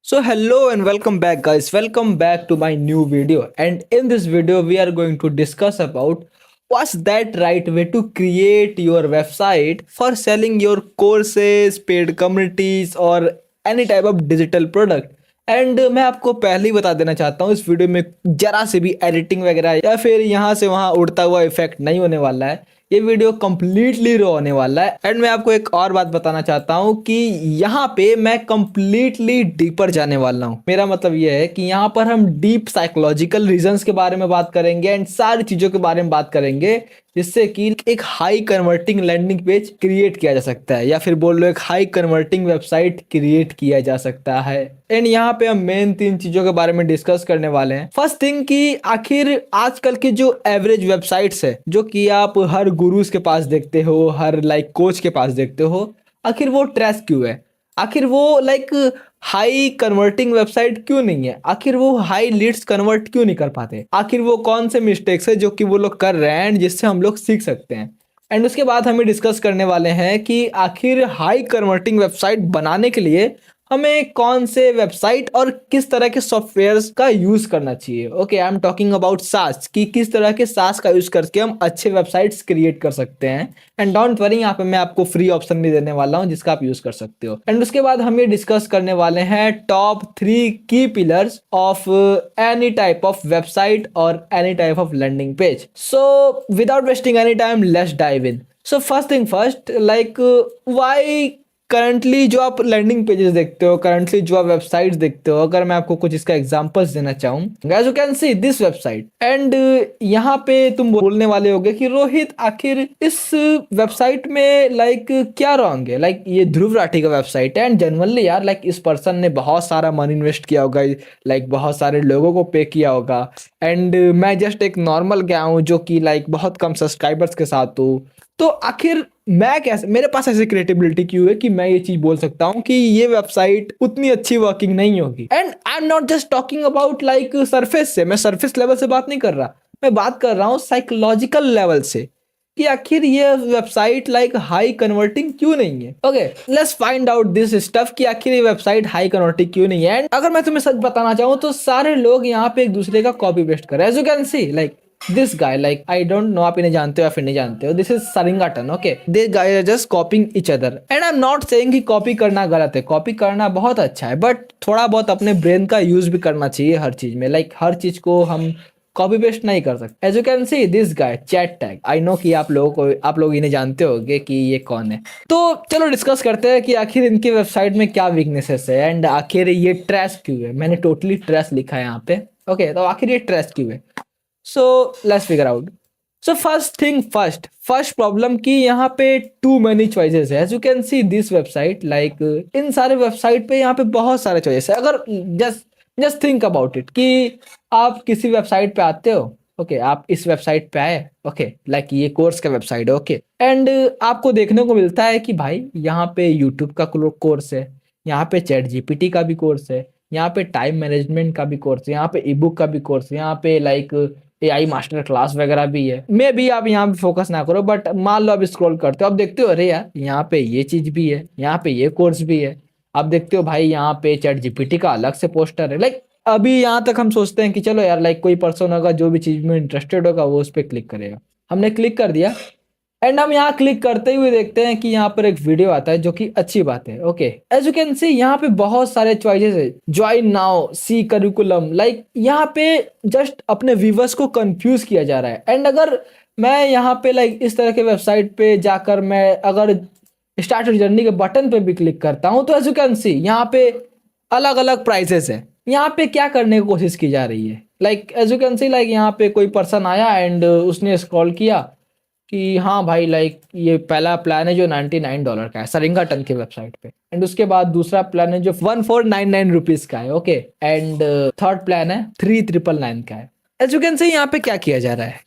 So hello and welcome back guys. Welcome back to my new video. And in this video we are going to discuss about what's that right way to create your website for selling your courses, paid communities or any type of digital product. And मैं आपको पहले ही बता देना चाहता हूँ इस video में जरा से भी एडिटिंग वगैरह या फिर यहाँ से वहाँ उड़ता हुआ इफेक्ट नहीं होने वाला है। ये वीडियो कंप्लीटली रॉ होने वाला है। एंड मैं आपको एक और बात बताना चाहता हूँ कि यहाँ पे मैं कंप्लीटली डीपर जाने वाला हूँ। मेरा मतलब ये है कि यहाँ पर हम डीप साइकोलॉजिकल रीजंस के बारे में बात करेंगे एंड सारी चीजों के बारे में बात करेंगे जिससे कि एक high converting landing page create किया जा सकता है या फिर बोल लो एक हाई कन्वर्टिंग वेबसाइट क्रिएट किया जा सकता है। एंड यहाँ पे हम मेन 3 चीजों के बारे में डिस्कस करने वाले हैं। फर्स्ट थिंग कि आखिर आजकल की जो एवरेज वेबसाइट्स है जो कि आप हर गुरुज के पास देखते हो, हर कोच के पास देखते हो, आखिर वो ट्रैश क्यों है? आखिर वो हाई कन्वर्टिंग वेबसाइट क्यों नहीं है? आखिर वो हाई लीड्स कन्वर्ट क्यों नहीं कर पाते? आखिर वो कौन से मिस्टेक्स है जो कि वो लोग कर रहे हैं एंड जिससे हम लोग सीख सकते हैं। एंड उसके बाद हमें डिस्कस करने वाले हैं कि आखिर हाई कन्वर्टिंग वेबसाइट बनाने के लिए हमें कौन से वेबसाइट और किस तरह के सॉफ्टवेयर्स का यूज करना चाहिए। Okay, I am talking about सास कि किस तरह के सास का यूज करके हम अच्छे वेबसाइट्स क्रिएट कर सकते हैं। एंड डोंट वरी, यहाँ पे मैं आपको फ्री ऑप्शन भी देने वाला हूँ जिसका आप यूज कर सकते हो। एंड उसके बाद हम ये डिस्कस करने वाले हैं top 3 key pillars of any type of website और any type of landing page. So without wasting any time, let's dive in. So first thing first, why currently जो आप लैंडिंग पेजेस देखते हो, करंटली जो आप वेबसाइट्स देखते हो, अगर मैं आपको कुछ इसका एग्जांपल्स देना चाहूँ, guys you can see this website. And यहाँ पे तुम बोलने वाले होगे कि रोहित आखिर इस वेबसाइट में क्या रॉन्ग है? ये ध्रुव राठी का वेबसाइट है एंड जनरली यार इस पर्सन ने बहुत सारा मनी इन्वेस्ट किया होगा, बहुत सारे लोगों को पे किया होगा एंड मैं जस्ट एक नॉर्मल गया हूँ जो कि बहुत कम सब्सक्राइबर्स के साथ हूँ। तो आखिर मैं कैसे, मेरे पास ऐसी क्रिएटिबिलिटी क्यों है कि मैं ये चीज बोल सकता हूँ कि ये वेबसाइट उतनी अच्छी वर्किंग नहीं होगी? And I am not just talking about surface से, मैं सरफेस लेवल से बात नहीं कर रहा, मैं बात कर रहा हूँ साइकोलॉजिकल लेवल से कि आखिर ये वेबसाइट हाई कन्वर्टिंग क्यों नहीं है। Okay, let's find out this stuff कि आखिर ये वेबसाइट हाई कन्वर्टिंग क्यों नहीं है। एंड अगर मैं तुम्हें सच बताना चाहूँ तो सारे लोग यहाँ पे एक दूसरे का कॉपी पेस्ट कर रहे हैं। As you can see this guy, I don't know आप इन्हें जानते हो या फिर नहीं जानते हो, this is Sarrington. Okay, this guy are just copying each other and I am not saying कि कॉपी करना गलत है, कॉपी करना बहुत अच्छा है, बट थोड़ा बहुत अपने ब्रेन का यूज भी करना चाहिए हर चीज में। हर चीज को हम कॉपी पेस्ट नहीं कर सकते। As you can see this guy chat tag, I know कि आप लोग इन्हें जानते होंगे कि ये कौन है। तो चलो डिस्कस करते हैं कि आखिर इनकी वेबसाइट में क्या वीकनेसेस है एंड आखिर ये ट्रैश क्यों है। मैंने टोटली ट्रैश लिखा है यहाँ पे। ओके, तो आखिर ये ट्रैश क्यों है? So let's figure out. So first thing first problem कि यहाँ पे too many choices है। As you can see this website, इन सारे वेबसाइट पे यहाँ पे बहुत सारे choices है। अगर just think about it कि आप किसी वेबसाइट पे आते हो, ओके, आप इस वेबसाइट पे आए, ओके, ये कोर्स का वेबसाइट है, ओके, एंड आपको देखने को मिलता है कि भाई यहाँ पे यूट्यूब का कोर्स है, यहाँ पे चैट जीपीटी का भी कोर्स है, यहाँ पे टाइम मैनेजमेंट का भी कोर्स है, यहाँ पे ई बुक का भी कोर्स है, यहाँ पे AI मास्टर क्लास वगैरह भी है। मे भी आप यहाँ पे फोकस ना करो, बट मान लो आप स्क्रॉल करते हो, आप देखते हो अरे यार यहाँ पे ये चीज भी है, यहाँ पे ये कोर्स भी है। आप देखते हो भाई यहाँ पे चैट जीपीटी का अलग से पोस्टर है। अभी यहाँ तक हम सोचते हैं कि चलो यार कोई पर्सन होगा जो भी चीज में इंटरेस्टेड होगा वो उस पर क्लिक करेगा। हमने क्लिक कर दिया एंड हम यहाँ क्लिक करते हुए देखते हैं कि यहाँ पर एक वीडियो आता है जो कि अच्छी बात है। Okay, as you can see यहाँ पे बहुत सारे चॉइसेस है, ज्वाइन नाउ, सी करिकुलम, यहाँ पे जस्ट अपने व्यूवर्स को कंफ्यूज किया जा रहा है। एंड अगर मैं यहाँ पे इस तरह के वेबसाइट पे जाकर मैं अगर स्टार्ट जर्नी के बटन पे भी क्लिक करता हूँ तो एज यू कैन सी यहाँ पे अलग अलग प्राइसेस है। यहाँ पे क्या करने की कोशिश की जा रही है, एज यू कैन सी यहाँ पे कोई पर्सन आया एंड उसने स्क्रॉल किया कि हाँ भाई ये पहला प्लान है जो $99 का है सरिंगाटन की वेबसाइट पे, एंड उसके बाद दूसरा प्लान है जो 1499 रुपीज का है, ओके, एंड थर्ड प्लान है 3999 का है। एज यू कैन से यहाँ पे क्या किया जा रहा है,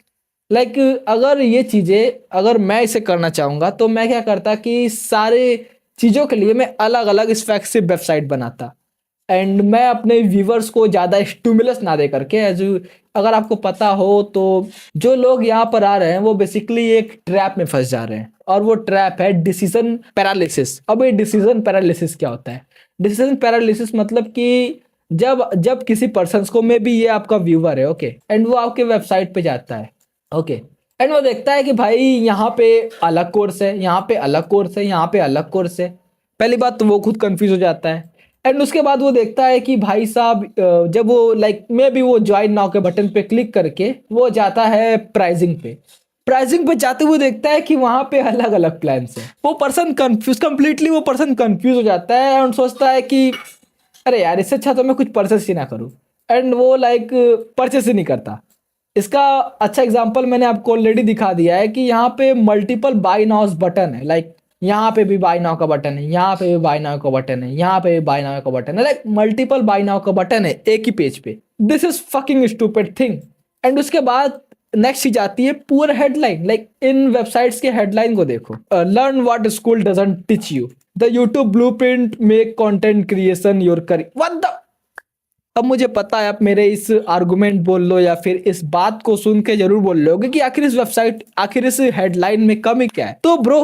अगर ये चीजें अगर मैं इसे करना चाहूंगा तो मैं क्या करता कि सारे चीजों के लिए मैं अलग अलग स्पेसिफिक वेबसाइट बनाता एंड मैं अपने व्यूवर्स को ज्यादा स्टिमुलस ना दे करके, अगर आपको पता हो तो जो लोग यहाँ पर आ रहे हैं वो बेसिकली एक ट्रैप में फंस जा रहे हैं और वो ट्रैप है डिसीजन पैरालिसिस। अब ये डिसीजन पैरालिसिस क्या होता है? डिसीजन पैरालिसिस मतलब कि जब जब किसी पर्सन को, मे बी ये आपका व्यूअर है, ओके, एंड वो आपके वेबसाइट पे जाता है, ओके, एंड वो देखता है कि भाई यहाँ पे अलग कोर्स है, यहाँ पे अलग कोर्स है, यहाँ पे अलग कोर्स है। पहली बात तो वो खुद कंफ्यूज हो जाता है, एंड उसके बाद वो देखता है कि भाई साहब जब वो लाइक मे बी वो ज्वाइन नाउ के बटन पे क्लिक करके वो जाता है प्राइसिंग पे। प्राइसिंग पे जाते हुए देखता है कि वहां पे अलग अलग प्लान्स है। वो पर्सन कंफ्यूज, कंप्लीटली वो पर्सन कंफ्यूज हो जाता है और सोचता है कि अरे यार, इससे अच्छा तो मैं कुछ परचेस ही ना करूं, एंड वो लाइक परचेस ही नहीं करता। इसका अच्छा एग्जांपल मैंने आपको ऑलरेडी दिखा दिया है कि यहाँ पे मल्टीपल बाय नाउस बटन है, लाइक यहाँ पे भी बाय नाउ का बटन है, यहाँ पे भी बाय नाउ का बटन है, यहाँ पे भी बाय नाउ का बटन है, लाइक मल्टीपल बाय नाउ का बटन है एक ही पेज पे। This is fucking stupid thing. And उसके बाद नेक्स्ट चीज आती है poor headline. Like in websites के हेडलाइन को देखो, learn what school doesn't teach you, the YouTube blueprint, make content creation your career, what the. अब मुझे पता है आप मेरे इस आर्गुमेंट बोल लो या फिर इस बात को सुन के जरूर बोल लोगे कि आखिर इस वेबसाइट, आखिर इस हेडलाइन में कमी क्या है। तो bro,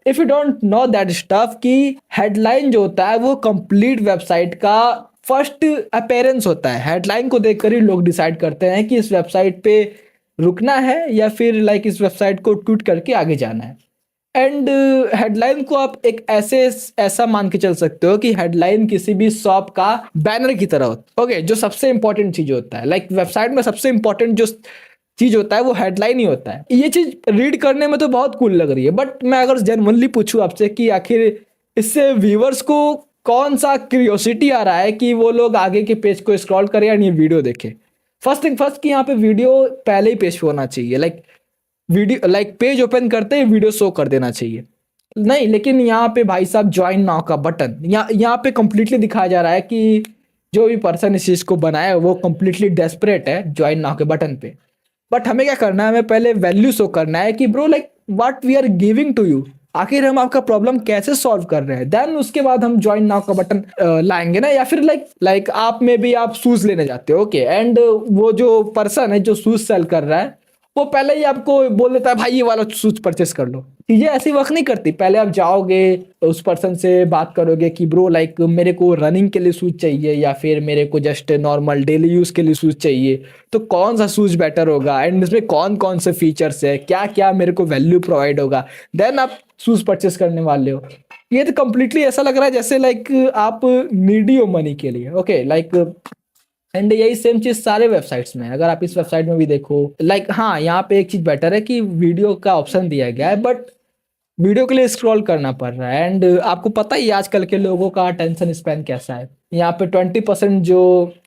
if you don't know that stuff कि हेडलाइन जो होता है वो कंप्लीट वेबसाइट का फर्स्ट अपेयरेंस होता है। हेडलाइन को देखकर ही लोग डिसाइड करते हैं कि इस वेबसाइट पे रुकना है या फिर लाइक इस वेबसाइट को ट्वीट करके आगे जाना है। एंड हेडलाइन को आप एक ऐसा मान के चल सकते हो कि हेडलाइन किसी भी शॉप का बैनर की तरह होता है, ओके, जो सबसे इंपॉर्टेंट चीज होता है। लाइक वेबसाइट में सबसे इंपॉर्टेंट जो चीज होता है वो हेडलाइन ही होता है। ये चीज रीड करने में तो बहुत कूल लग रही है, बट मैं अगर जेन्युइनली पूछूं आपसे कि आखिर इससे व्यूअर्स को कौन सा क्यूरियोसिटी आ रहा है कि वो लोग आगे के पेज को स्क्रॉल करें या ये वीडियो देखें। फर्स्ट थिंग फर्स्ट कि यहाँ पे वीडियो पहले ही पेज पे होना चाहिए, like video, like page open करते ही वीडियो शो कर देना चाहिए। नहीं, लेकिन यहाँ पे भाई साहब ज्वाइन नाउ का बटन, यहाँ पे कंप्लीटली दिखाया जा रहा है कि जो भी पर्सन इस चीज को बनाया है वो कंप्लीटली डेस्परेट है ज्वाइन नाउ के बटन पे। बट हमें क्या करना है, हमें पहले वैल्यू शो करना है कि bro like what we are giving to you, आखिर हम आपका प्रॉब्लम कैसे सॉल्व कर रहे हैं। देन उसके बाद हम ज्वाइन नाउ का बटन लाएंगे ना। या फिर लाइक आप में भी आप शूज लेने जाते हो, ओके, एंड वो जो पर्सन है जो शूज सेल कर रहा है वो पहले ही आपको बोल देता है भाई ये वाला शूज परचेस कर लो। चीजें ऐसी वर्क नहीं करती। पहले आप जाओगे उस पर्सन से बात करोगे कि ब्रो लाइक मेरे को रनिंग के लिए शूज चाहिए या फिर मेरे को जस्ट नॉर्मल डेली यूज के लिए शूज चाहिए, तो कौन सा शूज बेटर होगा एंड इसमें कौन कौन से फीचर्स है, क्या क्या मेरे को वैल्यू प्रोवाइड होगा, देन आप शूज परचेस करने वाले हो। ये तो कंप्लीटली ऐसा लग रहा है जैसे लाइक आप नीडी हो मनी के लिए, ओके, लाइक एंड यही सेम चीज सारे वेबसाइट्स में है। अगर आप इस वेबसाइट में भी देखो, लाइक हाँ, यहाँ पे एक चीज बेटर है कि वीडियो का ऑप्शन दिया गया है, बट वीडियो के लिए स्क्रॉल करना पड़ रहा है। एंड आपको पता ही आजकल के लोगों का अटेंशन स्पैन कैसा है। यहाँ पे 20% जो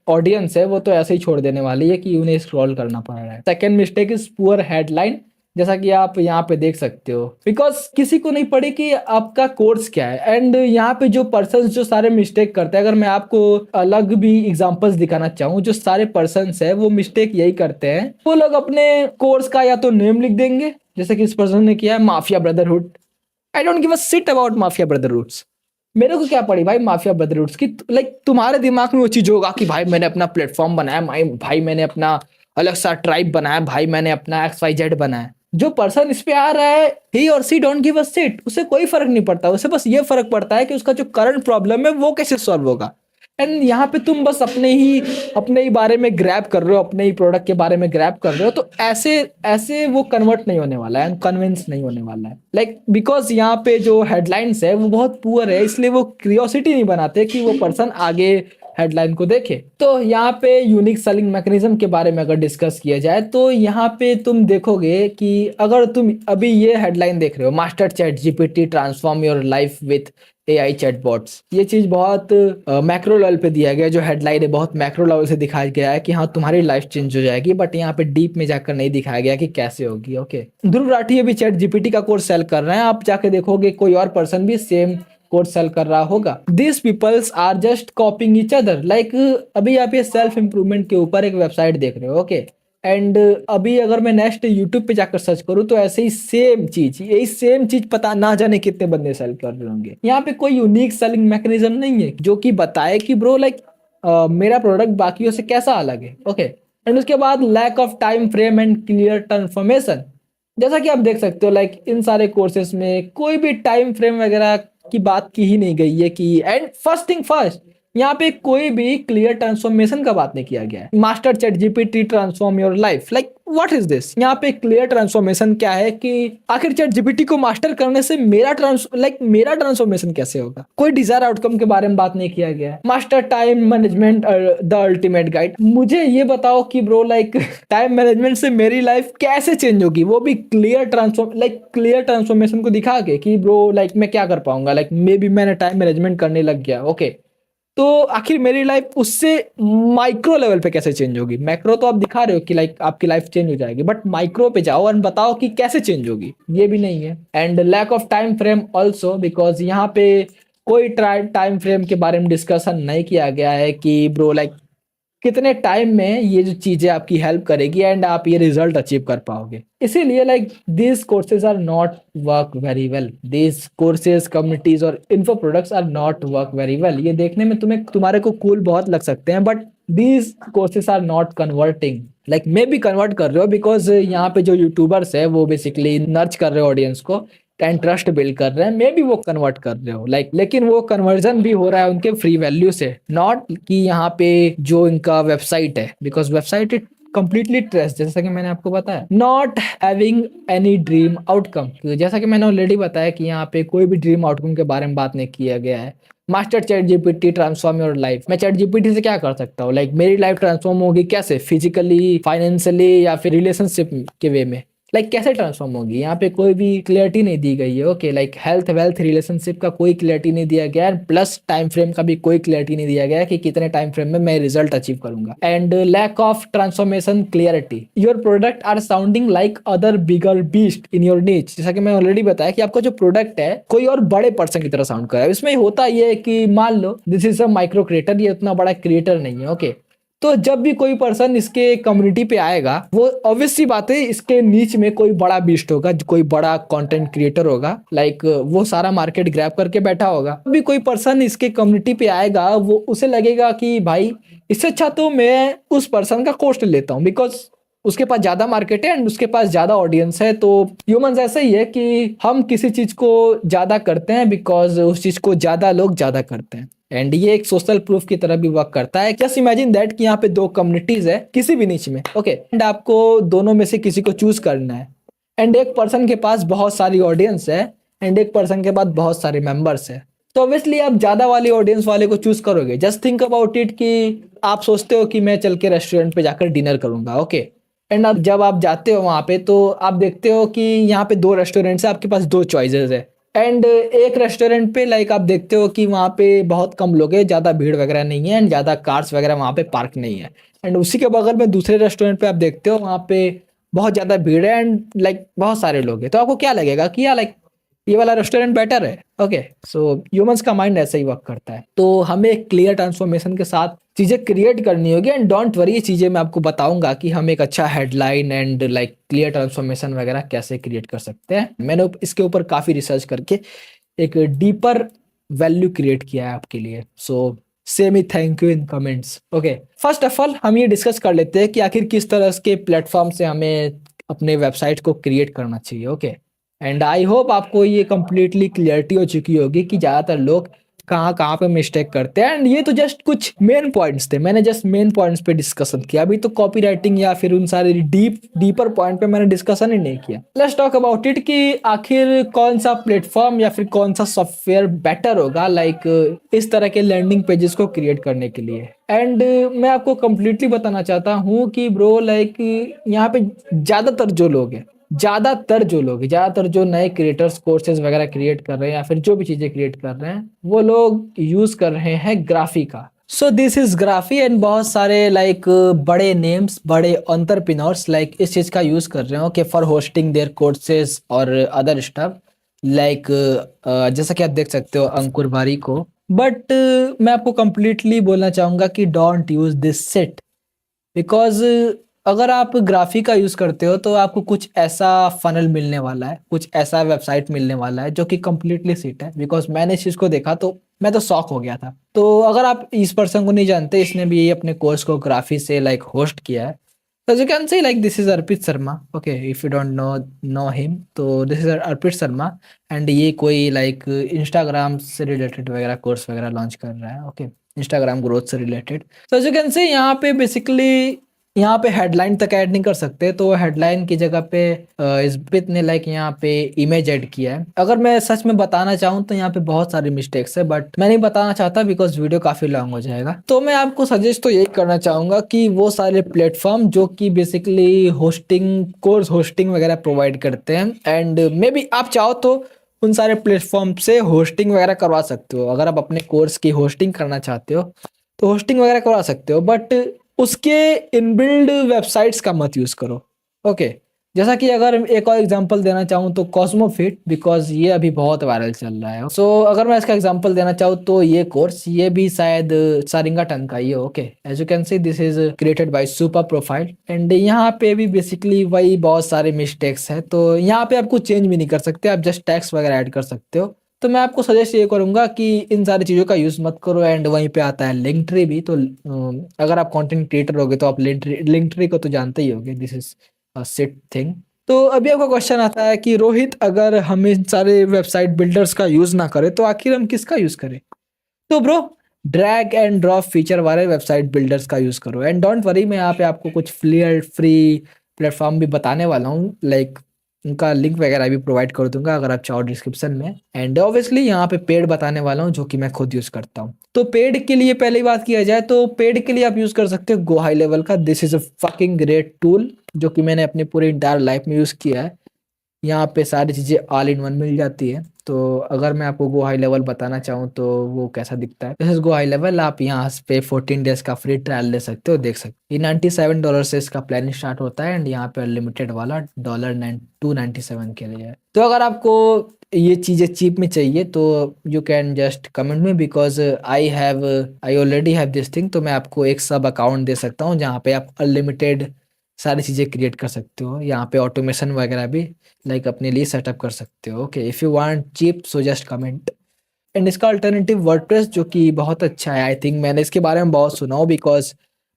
ऑडियंस है वो तो ऐसे ही छोड़ देने वाली है कि उन्हें स्क्रॉल करना पड़ रहा है। Second mistake is poor headline, जैसा कि आप यहाँ पे देख सकते हो, बिकॉज किसी को नहीं पड़ी कि आपका कोर्स क्या है। एंड यहाँ पे जो पर्सन जो सारे मिस्टेक करते हैं, अगर मैं आपको अलग भी एग्जांपल्स दिखाना चाहूँ, जो सारे पर्सन है वो मिस्टेक यही करते हैं, वो लोग अपने कोर्स का या तो नेम लिख देंगे, जैसे कि इस पर्सन ने किया है, mafia brotherhood. I don't give a shit about mafia brotherhoods. मेरे को क्या पड़ी भाई माफिया ब्रदरहुड्स की। लाइक तुम्हारे दिमाग में वो चीज होगा कि भाई मैंने अपना प्लेटफॉर्म बनाया, भाई मैंने अपना अलग सा ट्राइब बनाया, भाई मैंने अपना XYZ बनाया। जो पर्सन इस पे आ रहा है, ही और सी डोंट गिव अ शिट, उसे कोई फर्क नहीं पड़ता। उसे बस ये फर्क पड़ता है कि उसका जो करंट प्रॉब्लम है वो कैसे सॉल्व होगा। एंड यहाँ पे तुम बस अपने ही बारे में ग्रैब कर रहे हो, अपने ही प्रोडक्ट के बारे में ग्रैब कर रहे हो, तो ऐसे ऐसे वो कन्वर्ट नहीं होने वाला है, कन्विंस नहीं होने वाला है। लाइक बिकॉज यहाँ पे जो हेडलाइंस है वो बहुत पुअर है, इसलिए वो क्यूरियोसिटी नहीं बनाते कि वो पर्सन आगे हेडलाइन को देखे। तो यहाँ पे यूनिक सेलिंग मैकेनिज्म के बारे में अगर डिस्कस किया जाए तो यहाँ पे तुम देखोगे कि अगर तुम अभी ये हेडलाइन देख रहे हो, master chat GPT transform your life with AI chatbots, ये चीज बहुत मैक्रो लेवल पे दिया गया। जो हेडलाइन है बहुत मैक्रो लेवल से दिखाया गया है कि हाँ तुम्हारी लाइफ चेंज हो जाएगी, बट यहाँ पे डीप में जाकर नहीं दिखाया गया कि कैसे होगी। ओके, ध्रुव राठी अभी चैट जीपीटी का कोर्स सेल कर रहे हैं, आप जाके देखोगे कोई और पर्सन भी सेम कोर्स सेल कर रहा होगा। This peoples are just copying each other. Like अभी आप ये सेल्फ इंप्रूवमेंट के ऊपर एक वेबसाइट देख रहे हो, ओके, एंड अभी अगर मैं नेक्स्ट यूट्यूब पे जाकर सर्च करूँ तो ऐसे ही सेम चीज, यही सेम चीज पता ना जाने कितने बंदे सेल कर रहे होंगे। यहाँ पे कोई यूनिक सेलिंग मैकेनिज्म नहीं है जो कि बताए कि ब्रो लाइक मेरा प्रोडक्ट बाकियों से कैसा अलग है। ओके, एंड उसके बाद lack of time frame and clear transformation. जैसा कि आप देख सकते हो लाइक इन सारे कोर्सेस में कोई भी टाइम फ्रेम वगैरह की बात की ही नहीं गई है कि एंड फर्स्ट थिंग फर्स्ट, यहाँ पे कोई भी क्लियर ट्रांसफॉर्मेशन का बात नहीं किया गया है। Master chat GPT transform your life, like what is this. यहाँ पे क्लियर ट्रांसफॉर्मेशन क्या है कि आखिर चैट जीपीटी को मास्टर करने से मेरा ट्रांसफॉर्मेशन कैसे होगा। कोई डिजायर आउटकम के बारे में बात नहीं किया गया है। Master time management the ultimate guide, मुझे ये बताओ कि ब्रो लाइक टाइम मैनेजमेंट से मेरी लाइफ कैसे चेंज होगी, वो भी क्लियर ट्रांसफॉर्मेशन को दिखा के कि ब्रो लाइक मैं क्या कर पाऊंगा, लाइक मे बी मैंने टाइम मैनेजमेंट करने लग गया, ओके तो आखिर मेरी लाइफ उससे माइक्रो लेवल पे कैसे चेंज होगी। मैक्रो तो आप दिखा रहे हो कि लाइक आपकी लाइफ चेंज हो जाएगी, बट माइक्रो पे जाओ और बताओ कि कैसे चेंज होगी, ये भी नहीं है। And lack of time frame also, because यहाँ पे कोई टाइम फ्रेम के बारे में डिस्कशन नहीं किया गया है कि ब्रो लाइक कितने टाइम में ये जो चीजें आपकी हेल्प करेगी एंड आप ये रिजल्ट अचीव कर पाओगे। इसीलिए like this courses are not work very well, this courses communities और info products are not work very well. ये देखने में तुम्हारे को कूल बहुत लग सकते हैं, but these courses are not converting. Like मे भी कन्वर्ट कर रहे हो बिकॉज यहाँ पे जो यूट्यूबर्स है वो बेसिकली नर्च कर रहे हो ऑडियंस को एंड ट्रस्ट बिल्ड कर रहे हैं, मे बी वो कन्वर्ट कर रहे हो लाइक, लेकिन वो कन्वर्जन भी हो रहा है उनके फ्री वैल्यू से, नॉट कि यहाँ पे जो इनका वेबसाइट है, because website it completely trust, जैसा कि मैंने आपको बताया। Not having any dream outcome, जैसा कि मैंने ऑलरेडी बताया कि यहाँ पे कोई भी ड्रीम आउटकम के बारे में बात नहीं किया गया है। Master chat GPT transform your life, मैं चैट जीपीटी से क्या कर सकता हूँ, लाइक मेरी लाइफ ट्रांसफॉर्म होगी कैसे, फिजिकली, फाइनेंशियली या फिर रिलेशनशिप के वे में, लाइक कैसे ट्रांसफॉर्म होगी। यहाँ पे कोई भी क्लियरिटी नहीं दी गई है, okay like health wealth relationship का कोई क्लियरिटी नहीं दिया गया है, प्लस टाइम फ्रेम का भी कोई क्लियरिटी नहीं दिया गया है कि कितने टाइम फ्रेम में मैं रिजल्ट अचीव करूंगा। And lack of transformation clarity, your product are sounding like other bigger beast in your niche, जैसा कि मैं ऑलरेडी बताया कि आपका जो प्रोडक्ट है कोई और बड़े पर्सन की तरह साउंड कर रहा है। इसमें होता ये है कि मान लो this is a micro creator, ये उतना बड़ा क्रिएटर नहीं है, ओके तो जब भी कोई पर्सन इसके कम्युनिटी पे आएगा, वो ऑब्वियस सी बात है इसके नीच में कोई बड़ा बीस्ट होगा, कोई बड़ा कंटेंट क्रिएटर होगा, लाइक वो सारा मार्केट ग्रैब करके बैठा होगा। जब भी कोई पर्सन इसके कम्युनिटी पे आएगा, वो उसे लगेगा कि भाई इससे अच्छा तो मैं उस पर्सन का कोर्स लेता हूँ, बिकॉज उसके पास ज्यादा मार्केट है एंड उसके पास ज्यादा ऑडियंस है। तो ह्यूमंस ऐसा ही है कि हम किसी चीज को ज्यादा करते हैं बिकॉज उस चीज को ज्यादा लोग ज्यादा करते हैं, एंड ये एक सोशल प्रूफ की तरह भी वर्क करता है। जस्ट इमेजिन दैट कि यहाँ पे दो कम्युनिटीज है किसी भी नीच में, ओके एंड आपको दोनों में से किसी को चूज करना है, एंड एक पर्सन के पास बहुत सारी ऑडियंस है एंड एक पर्सन के पास बहुत सारे मेंबर्स है, तो ऑब्वियसली आप ज्यादा वाली ऑडियंस वाले को चूज करोगे। जस्ट थिंक अबाउट इट कि आप सोचते हो कि मैं चल के रेस्टोरेंट पे जाकर डिनर करूंगा, ओके एंड अब जब आप जाते हो वहां पे तो आप देखते हो कि यहाँ पे दो रेस्टोरेंट्स है, आपके पास दो चॉइसेस है, एंड एक रेस्टोरेंट पे लाइक आप देखते हो कि वहाँ पे बहुत कम लोग हैं, ज़्यादा भीड़ वगैरह नहीं है एंड ज़्यादा कार्स वगैरह वहाँ पे पार्क नहीं है, एंड उसी के बगल में दूसरे रेस्टोरेंट पे आप देखते हो वहाँ पे बहुत ज़्यादा भीड़ है एंड लाइक बहुत सारे लोग हैं। तो आपको क्या लगेगा कि यार लाइक ये वाला रेस्टोरेंट बेटर है, ओके सो ह्यूमंस का माइंड ऐसे ही वर्क करता है। तो हमें एक क्लियर ट्रांसफॉर्मेशन के साथ चीजें क्रिएट करनी होगी, एंड डोंट वरी ये चीजें मैं आपको बताऊंगा कि हम एक अच्छा headline and like clear transformation वगैरह कैसे क्रिएट कर सकते हैं। मैंने इसके ऊपर काफी रिसर्च करके एक डीपर वैल्यू क्रिएट किया है आपके लिए, सो से me thank you in comments. Okay first of all हम ये डिस्कस कर लेते हैं कि आखिर किस तरह के प्लेटफॉर्म से हमें अपने वेबसाइट को क्रिएट करना चाहिए, ओके एंड आई होप आपको ये कंप्लीटली क्लियरिटी हो चुकी होगी कि ज़्यादातर लोग कहाँ कहाँ पे मिस्टेक करते हैं, एंड ये तो जस्ट कुछ मेन पॉइंट्स थे, मैंने जस्ट मेन पॉइंट्स पे डिस्कशन किया। अभी तो कॉपी राइटिंग या फिर उन सारे डीपर पॉइंट पे मैंने डिस्कशन ही नहीं किया। लेट्स टॉक अबाउट इट कि आखिर कौन सा प्लेटफॉर्म या फिर कौन सा सॉफ्टवेयर बेटर होगा लाइक इस तरह के लैंडिंग पेजेस को क्रिएट करने के लिए। एंड मैं आपको कंप्लीटली बताना चाहता हूँ कि ब्रो लाइक यहाँ पे ज्यादातर जो नए क्रिएटर्स कोर्सेज वगैरह क्रिएट कर रहे हैं या फिर जो भी चीजें क्रिएट कर रहे हैं, वो लोग यूज कर रहे हैं ग्राफी का। सो दिस इज ग्राफी एंड बहुत सारे लाइक बड़े नेम्स, बड़े एंटरप्रेन्योर्स लाइक इस चीज का यूज कर रहे हो कि फॉर होस्टिंग देयर कोर्सेज और अदर स्टफ लाइक जैसा कि आप देख सकते हो अंकुर बारी को। बट मैं आपको कंप्लीटली बोलना चाहूंगा कि don't use this set, because अगर आप ग्राफी का यूज करते हो तो आपको कुछ ऐसा फनल मिलने वाला है, कुछ ऐसा वेबसाइट मिलने वाला है जो कि कंप्लीटली सीट है। बिकॉज मैंने इस चीज को देखा तो मैं तो शॉक हो गया था। तो अगर आप इस पर्सन को नहीं जानते, इसने भी अपने कोर्स को ग्राफी से लाइक होस्ट किया है, So as you can see, like this is Arpit Sharma. Okay, if you don't know him, तो this is Arpit Sharma and ये कोई like Instagram से related वगैरह कोर्स वगैरह लॉन्च कर रहा है. ओके, Instagram ग्रोथ से related. So as you can see, यहाँ पे बेसिकली यहाँ पे हेडलाइन तक ऐड नहीं कर सकते, तो हेडलाइन की जगह पे इस बिट ने लाइक यहाँ पे इमेज ऐड किया है. अगर मैं सच में बताना चाहूँ तो यहाँ पे बहुत सारी मिस्टेक्स है, बट मैं नहीं बताना चाहता बिकॉज वीडियो काफी लॉन्ग हो जाएगा. तो मैं आपको सजेस्ट तो यही करना चाहूंगा कि वो सारे प्लेटफॉर्म जो कि बेसिकली होस्टिंग कोर्स होस्टिंग वगैरह प्रोवाइड करते हैं, एंड मे बी आप चाहो तो उन सारे प्लेटफॉर्म से होस्टिंग वगैरह करवा सकते हो. अगर आप अपने कोर्स की होस्टिंग करना चाहते हो तो होस्टिंग वगैरह करवा सकते हो, बट उसके इनबिल्ड वेबसाइट्स का मत यूज करो. ओके, जैसा कि अगर एक और एग्जांपल देना चाहूँ तो कॉस्मोफिट, बिकॉज ये अभी बहुत वायरल चल रहा है. सो अगर मैं इसका एग्जांपल देना चाहूँ तो ये कोर्स ये भी शायद सारिंगाटन का ही है. Okay, as you can see this is created by super profile, and यहाँ पे भी बेसिकली वही बहुत सारे मिस्टेक्स है. तो यहाँ पे आप कुछ चेंज भी नहीं कर सकते, आप जस्ट टैक्स वगैरह ऐड कर सकते हो. तो मैं आपको सजेस्ट ये करूंगा कि इन सारी चीज़ों का यूज़ मत करो. एंड वहीं पे आता है लिंक ट्री भी. तो अगर आप कंटेंट क्रिएटर होगे तो आप लिंक ट्री को तो जानते ही होगे. This is a shit thing. तो अभी आपका क्वेश्चन आता है कि रोहित, अगर हम इन सारे वेबसाइट बिल्डर्स का यूज़ ना करें तो आखिर हम किसका यूज़ करें? तो bro, drag and drop feature वाले वेबसाइट बिल्डर्स का यूज़ करो. एंड डोंट वरी, मैं यहाँ पे आपको कुछ फ्री प्लेटफॉर्म भी बताने वाला हूँ. लाइक उनका लिंक वगैरह भी प्रोवाइड कर दूंगा अगर आप चाहो डिस्क्रिप्शन में. एंड ऑब्वियसली यहाँ पे पेड बताने वाला हूँ जो कि मैं खुद यूज़ करता हूँ. तो पेड के लिए पहली बात किया जाए तो पेड के लिए आप यूज़ कर सकते हो गो हाई लेवल का. This is a fucking great tool जो कि मैंने अपनी पूरी इंटायर लाइफ में यूज़ किया है. यहाँ पे सारी चीज़ें ऑल इन वन मिल जाती है. तो अगर मैं आपको गो हाई लेवल बताना चाहूँ तो वो कैसा दिखता है. This is go high level. आप यहाँ पे 14 डेज का फ्री ट्रायल ले सकते हो, देख सकते हो. ये $97 से इसका प्लान स्टार्ट होता है, एंड यहाँ पे अनलिमिटेड वाला $297 के लिए है. तो अगर आपको ये चीज़ें चीप में चाहिए तो यू कैन जस्ट कमेंट में, because I already have this thing. तो मैं आपको एक सब अकाउंट दे सकता हूँ जहाँ पे आप अनलिमिटेड सारी चीज़ें क्रिएट कर सकते हो. यहाँ पे ऑटोमेशन वगैरह भी लाइक अपने लिए सेटअप कर सकते हो. Okay, if you want cheap so just comment. And इसका अल्टरनेटिव वर्डप्रेस जो कि बहुत अच्छा है. आई थिंक मैंने इसके बारे में बहुत सुना हो बिकॉज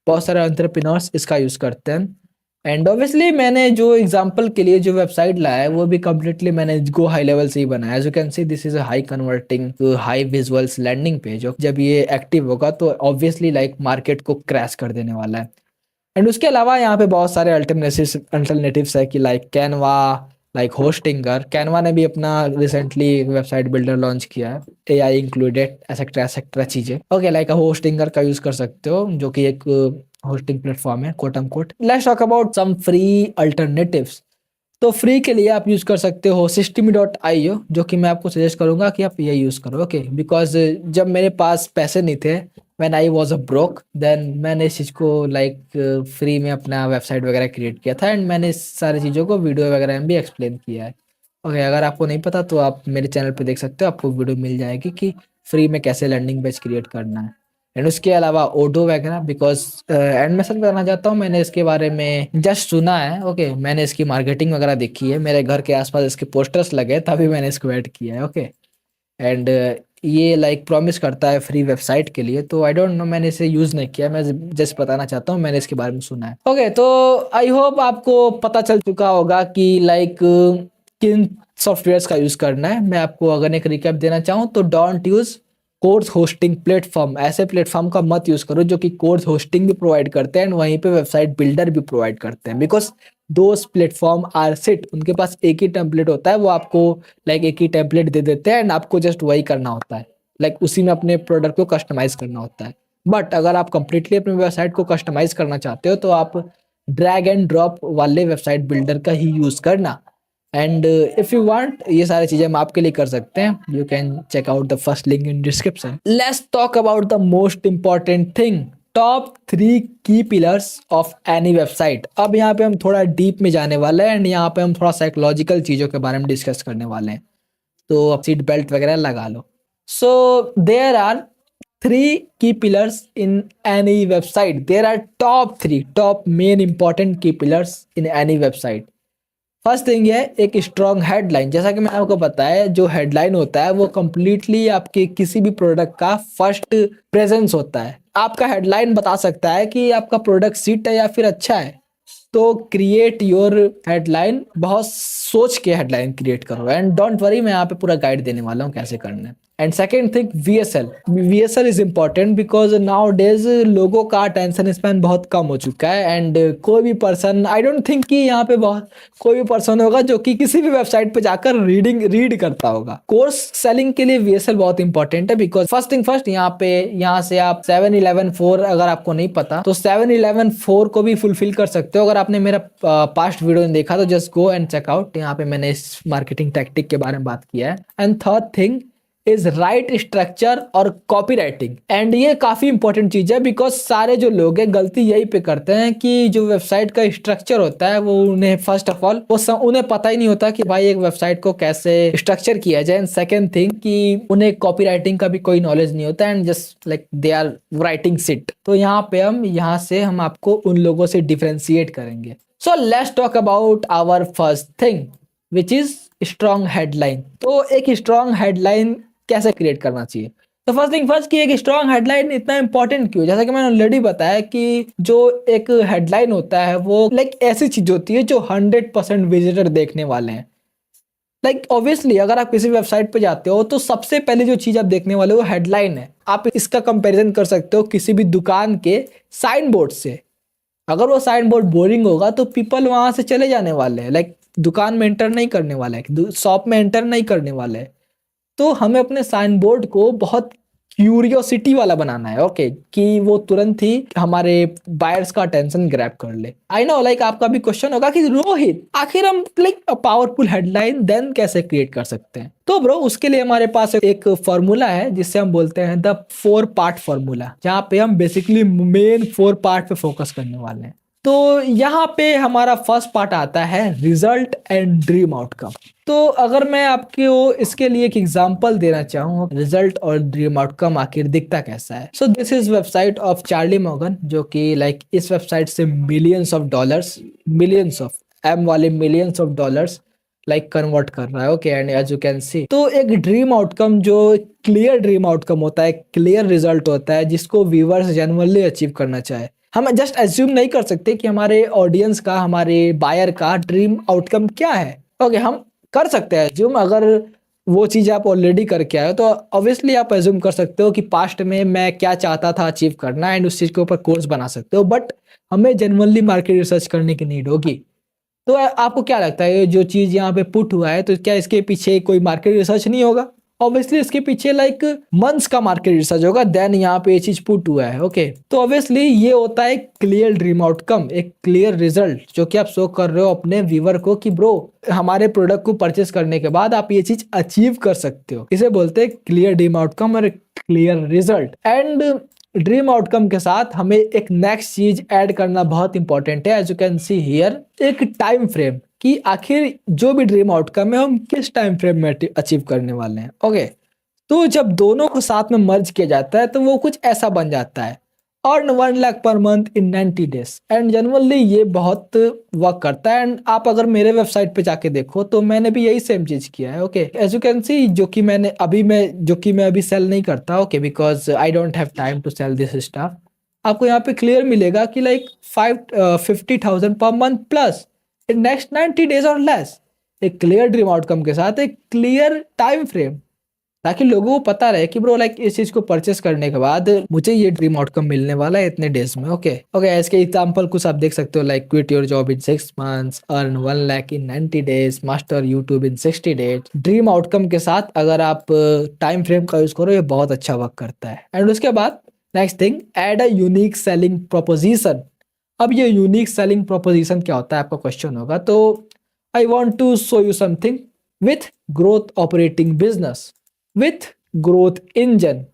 बहुत सारे एंटरप्रेन्योर्स इसका यूज़ करते हैं. एंड ऑब्वियसली मैंने जो एग्जांपल के लिए जो वेबसाइट लाया है वो भी कम्प्लीटली मैंने गो हाई लेवल से ही बनाया. As you can see this is a high converting high visuals landing page. जब ये एक्टिव होगा तो ऑब्वियसली लाइक मार्केट को क्रैश कर देने वाला है. एंड उसके अलावा यहाँ पे बहुत सारे अल्टरनेटिव्स है कि like Canva, like Hostinger. Canva ने भी अपना रिसेंटली वेबसाइट बिल्डर लॉन्च किया है, AI इंक्लूडेड, एक्सेट्रा चीजें. ओके, लाइक होस्टिंगर का यूज कर सकते हो जो कि एक होस्टिंग प्लेटफॉर्म है quote unquote. Let's talk about some free alternatives. तो फ्री के लिए आप यूज कर सकते हो Systeme.io, जो कि मैं आपको सजेस्ट करूंगा कि आप ये यूज करो. ओके, बिकॉज जब मेरे पास पैसे नहीं थे, when I was a broke, then मैंने इस चीज़ को लाइक फ्री में अपना वेबसाइट वगैरह क्रिएट किया था. एंड मैंने इस सारी चीज़ों को वीडियो वगैरह में भी एक्सप्लेन किया है. ओके, अगर आपको नहीं पता तो आप मेरे चैनल पे देख सकते हो, आपको वीडियो मिल जाएगी कि फ्री में कैसे लैंडिंग पेज क्रिएट करना है. एंड उसके अलावा ओडो वगैरह, बिकॉज एंड मैं सच बताना चाहता हूँ, मैंने इसके बारे में जस्ट सुना है. ओके, मैंने इसकी मार्केटिंग वगैरह देखी है, मेरे घर के आसपास इसके पोस्टर्स लगे तभी मैंने इसको ऐड किया है. ओके, एंड ये लाइक प्रॉमिस करता है फ्री वेबसाइट के लिए. तो आई डोंट नो, मैंने इसे यूज़ नहीं किया, मैं जस्ट बताना चाहता हूँ, मैंने इसके बारे में सुना है. ओके, तो आई होप आपको पता चल चुका होगा कि लाइक किन सॉफ्टवेयर्स का यूज़ करना है. मैं आपको अगर एक रिकैप देना चाहूँ तो don't use course hosting platform. ऐसे प्लेटफॉर्म का मत यूज़ करो जो कि कोर्स होस्टिंग भी प्रोवाइड करते हैं एंड वहीं पे वेबसाइट बिल्डर भी प्रोवाइड करते हैं. Because those platform are shit, उनके पास एक ही टेम्पलेट होता है, वो आपको लाइक एक ही टेम्पलेट दे देते हैं एंड आपको जस्ट वही करना होता है. लाइक उसी में अपने प्रोडक्ट को कस्टमाइज करना होता है. बट अगर आप कंप्लीटली अपने वेबसाइट को कस्टमाइज करना चाहते हो तो आप ड्रैग एंड ड्रॉप वाले वेबसाइट बिल्डर का ही यूज़ करना. एंड इफ यू वांट, ये सारी चीजें हम आपके लिए कर सकते हैं. You can check out the first link in description. Let's talk about the most important thing, top 3 key pillars of any website. अब यहाँ पे हम थोड़ा डीप में जाने वाले हैं एंड यहाँ पे हम थोड़ा साइकोलॉजिकल चीज़ों के बारे में डिस्कस करने वाले हैं. तो अब सीट बेल्ट वगैरह लगा लो. So there are 3 key pillars in any website. There are top main important key pillars in any website. First thing है एक स्ट्रॉन्ग हेडलाइन. जैसा कि मैंने आपको बताया, जो हेडलाइन होता है वो कंप्लीटली आपके किसी भी प्रोडक्ट का फर्स्ट प्रेजेंस होता है. आपका हेडलाइन बता सकता है कि आपका प्रोडक्ट सीट है या फिर अच्छा है. तो क्रिएट योर हेडलाइन, बहुत सोच के हेडलाइन क्रिएट करो। एंड डोंट वरी, मैं यहाँ पे पूरा गाइड देने वाला हूँ कैसे करना है। And second thing, VSL is important because now days लोगों का अटेंशन स्पैन बहुत कम हो चुका है। एंड कोई भी पर्सन, आई डोंट थिंक कि यहाँ पे बहुत कोई भी पर्सन होगा जो कि किसी भी वेबसाइट पे जाकर रीड करता होगा। कोर्स सेलिंग के लिए VSL बहुत इंपॉर्टेंट है बिकॉज फर्स्ट थिंग फर्स्ट, यहाँ से आप 7-11-4, अगर आपको नहीं पता तो 7-11-4 को भी फुलफिल कर सकते हो। अगर आपने मेरा पास्ट वीडियो नहीं देखा तो just go and check out, यहाँ पे मैंने इस मार्केटिंग टैक्टिक के बारे में बात किया है। And third thing is right structure और कॉपी राइटिंग। एंड ये काफी इंपॉर्टेंट चीज है बिकॉज सारे जो लोग हैं गलती यही पे करते हैं कि जो वेबसाइट का स्ट्रक्चर होता है वो उन्हें फर्स्ट ऑफ ऑल उन्हें पता ही नहीं होता कि भाई एक वेबसाइट को कैसे स्ट्रक्चर किया जाए। एंड सेकेंड थिंग कि उन्हें कॉपी राइटिंग का भी कोई नॉलेज नहीं होता and just like they are writing shit. तो यहाँ से हम आपको उन लोगों से डिफरेंशिएट करेंगे। So let's talk about our first thing which is strong headline. तो एक स्ट्रॉन्ग हेडलाइन कैसे क्रिएट करना चाहिए? तो फर्स्ट थिंग फर्स्ट, कि एक स्ट्रॉन्ग हेडलाइन इतना इंपॉर्टेंट क्यों? जैसा कि मैंने ऑलरेडी बताया कि जो एक हेडलाइन होता है वो लाइक ऐसी चीज होती है जो 100% विजिटर देखने वाले हैं। लाइक ऑब्वियसली अगर आप किसी वेबसाइट पे जाते हो तो सबसे पहले जो चीज आप देखने वाले हो वो हेडलाइन है। आप इसका कंपैरिजन कर सकते हो किसी भी दुकान के साइन बोर्ड से। अगर वो साइन बोर्ड बोरिंग होगा तो पीपल वहां से चले जाने वाले हैं, लाइक दुकान में एंटर नहीं करने वाला है, शॉप में एंटर नहीं करने वाले हैं। तो हमें अपने साइन बोर्ड को बहुत क्यूरियोसिटी वाला बनाना है, ओके, कि वो तुरंत ही हमारे बायर्स का अटेंशन ग्रैब कर ले। आई नो लाइक आपका भी क्वेश्चन होगा कि रोहित आखिर हम लाइक पावरफुल हेडलाइन देन कैसे क्रिएट कर सकते हैं? तो ब्रो उसके लिए हमारे पास एक फॉर्मूला है जिससे हम बोलते हैं द 4 पार्ट फॉर्मूला, जहाँ पे हम बेसिकली मेन 4 पार्ट पे फोकस करने वाले हैं। तो यहाँ पे हमारा फर्स्ट पार्ट आता है रिजल्ट एंड ड्रीम आउटकम। तो अगर मैं आपको इसके लिए एक एग्जांपल देना चाहूँ, रिजल्ट और ड्रीम आउटकम आखिर दिखता कैसा है। So this is website of Charlie Morgan, जो कि लाइक इस वेबसाइट से millions of dollars, millions of M वाले millions of dollars like convert कर रहा है, okay. And as you can see, तो एक ड्रीम आउटकम जो क्लियर ड्रीम आउटकम होता है, क्लियर रिजल्ट होता है जिसको व्यूअर्स जेन्युइनली अचीव करना चाहे। हम जस्ट एज्यूम नहीं कर सकते कि हमारे ऑडियंस का, हमारे बायर का ड्रीम आउटकम क्या है, ओके। हम कर सकते हैं एज्यूम, अगर वो चीज आप ऑलरेडी करके आए हो तो ऑब्वियसली आप एज्यूम कर सकते हो कि पास्ट में मैं क्या चाहता था अचीव करना, एंड उस चीज के ऊपर कोर्स बना सकते हो। बट हमें जेन्युइनली मार्केट रिसर्च करने की नीड होगी। तो आपको क्या लगता है, जो चीज यहाँ पे पुट हुआ है, तो क्या इसके पीछे कोई मार्केट रिसर्च नहीं होगा? ऑब्वियसली इसके पीछे लाइक मंथ्स का मार्केट रिसर्च होगा, देन यहाँ पे ये चीज पुट हुआ है, ओके। तो ऑब्वियसली ये होता है क्लियर ड्रीम आउटकम, एक क्लियर रिजल्ट जो कि आप शो कर रहे हो अपने व्यूअर को कि ब्रो हमारे प्रोडक्ट को परचेस करने के बाद आप ये चीज अचीव कर सकते हो। इसे बोलते हैं क्लियर ड्रीम आउटकम और clear result. And dream outcome के साथ हमें एक नेक्स्ट चीज ऐड करना बहुत इंपॉर्टेंट है, as you can see here, एक टाइम फ्रेम, कि आखिर जो भी ड्रीम आउटकम है हम किस टाइम फ्रेम में अचीव करने वाले हैं, ओके। तो जब दोनों को साथ में मर्ज किया जाता है तो वो कुछ ऐसा बन जाता है, earn 1 lakh per month in 90 days. And generally ये बहुत वर्क करता है। एंड आप अगर मेरे वेबसाइट पे जाके देखो तो मैंने भी यही सेम चीज किया है, okay. As you can see, जो कि मैं अभी सेल नहीं करता, okay, because I don't have time to sell this stuff. आपको यहाँ पे क्लियर मिलेगा कि like 50,000 per month plus in next 90 days और लेस, एक क्लियर ड्रीम आउटकम के साथ एक क्लियर टाइम फ्रेम, ताकि लोगों को पता रहे कि ब्रो लाइक इस चीज को परचेस करने के बाद मुझे ये ड्रीम आउटकम मिलने वाला है इतने डेज में, ओके। इसके एग्जांपल कुछ आप देख सकते हो, like quit your job in 6 months, earn 1 lakh in 90 days, master YouTube in 60 days. Dream outcome के साथ अगर आप टाइम फ्रेम का यूज करो, ये बहुत अच्छा वर्क करता है। एंड उसके बाद next thing, add a unique selling proposition. अब ये यूनिक सेलिंग प्रोपोजिशन क्या होता है, आपका क्वेश्चन होगा। तो I want to show you something with growth operating business with growth engine.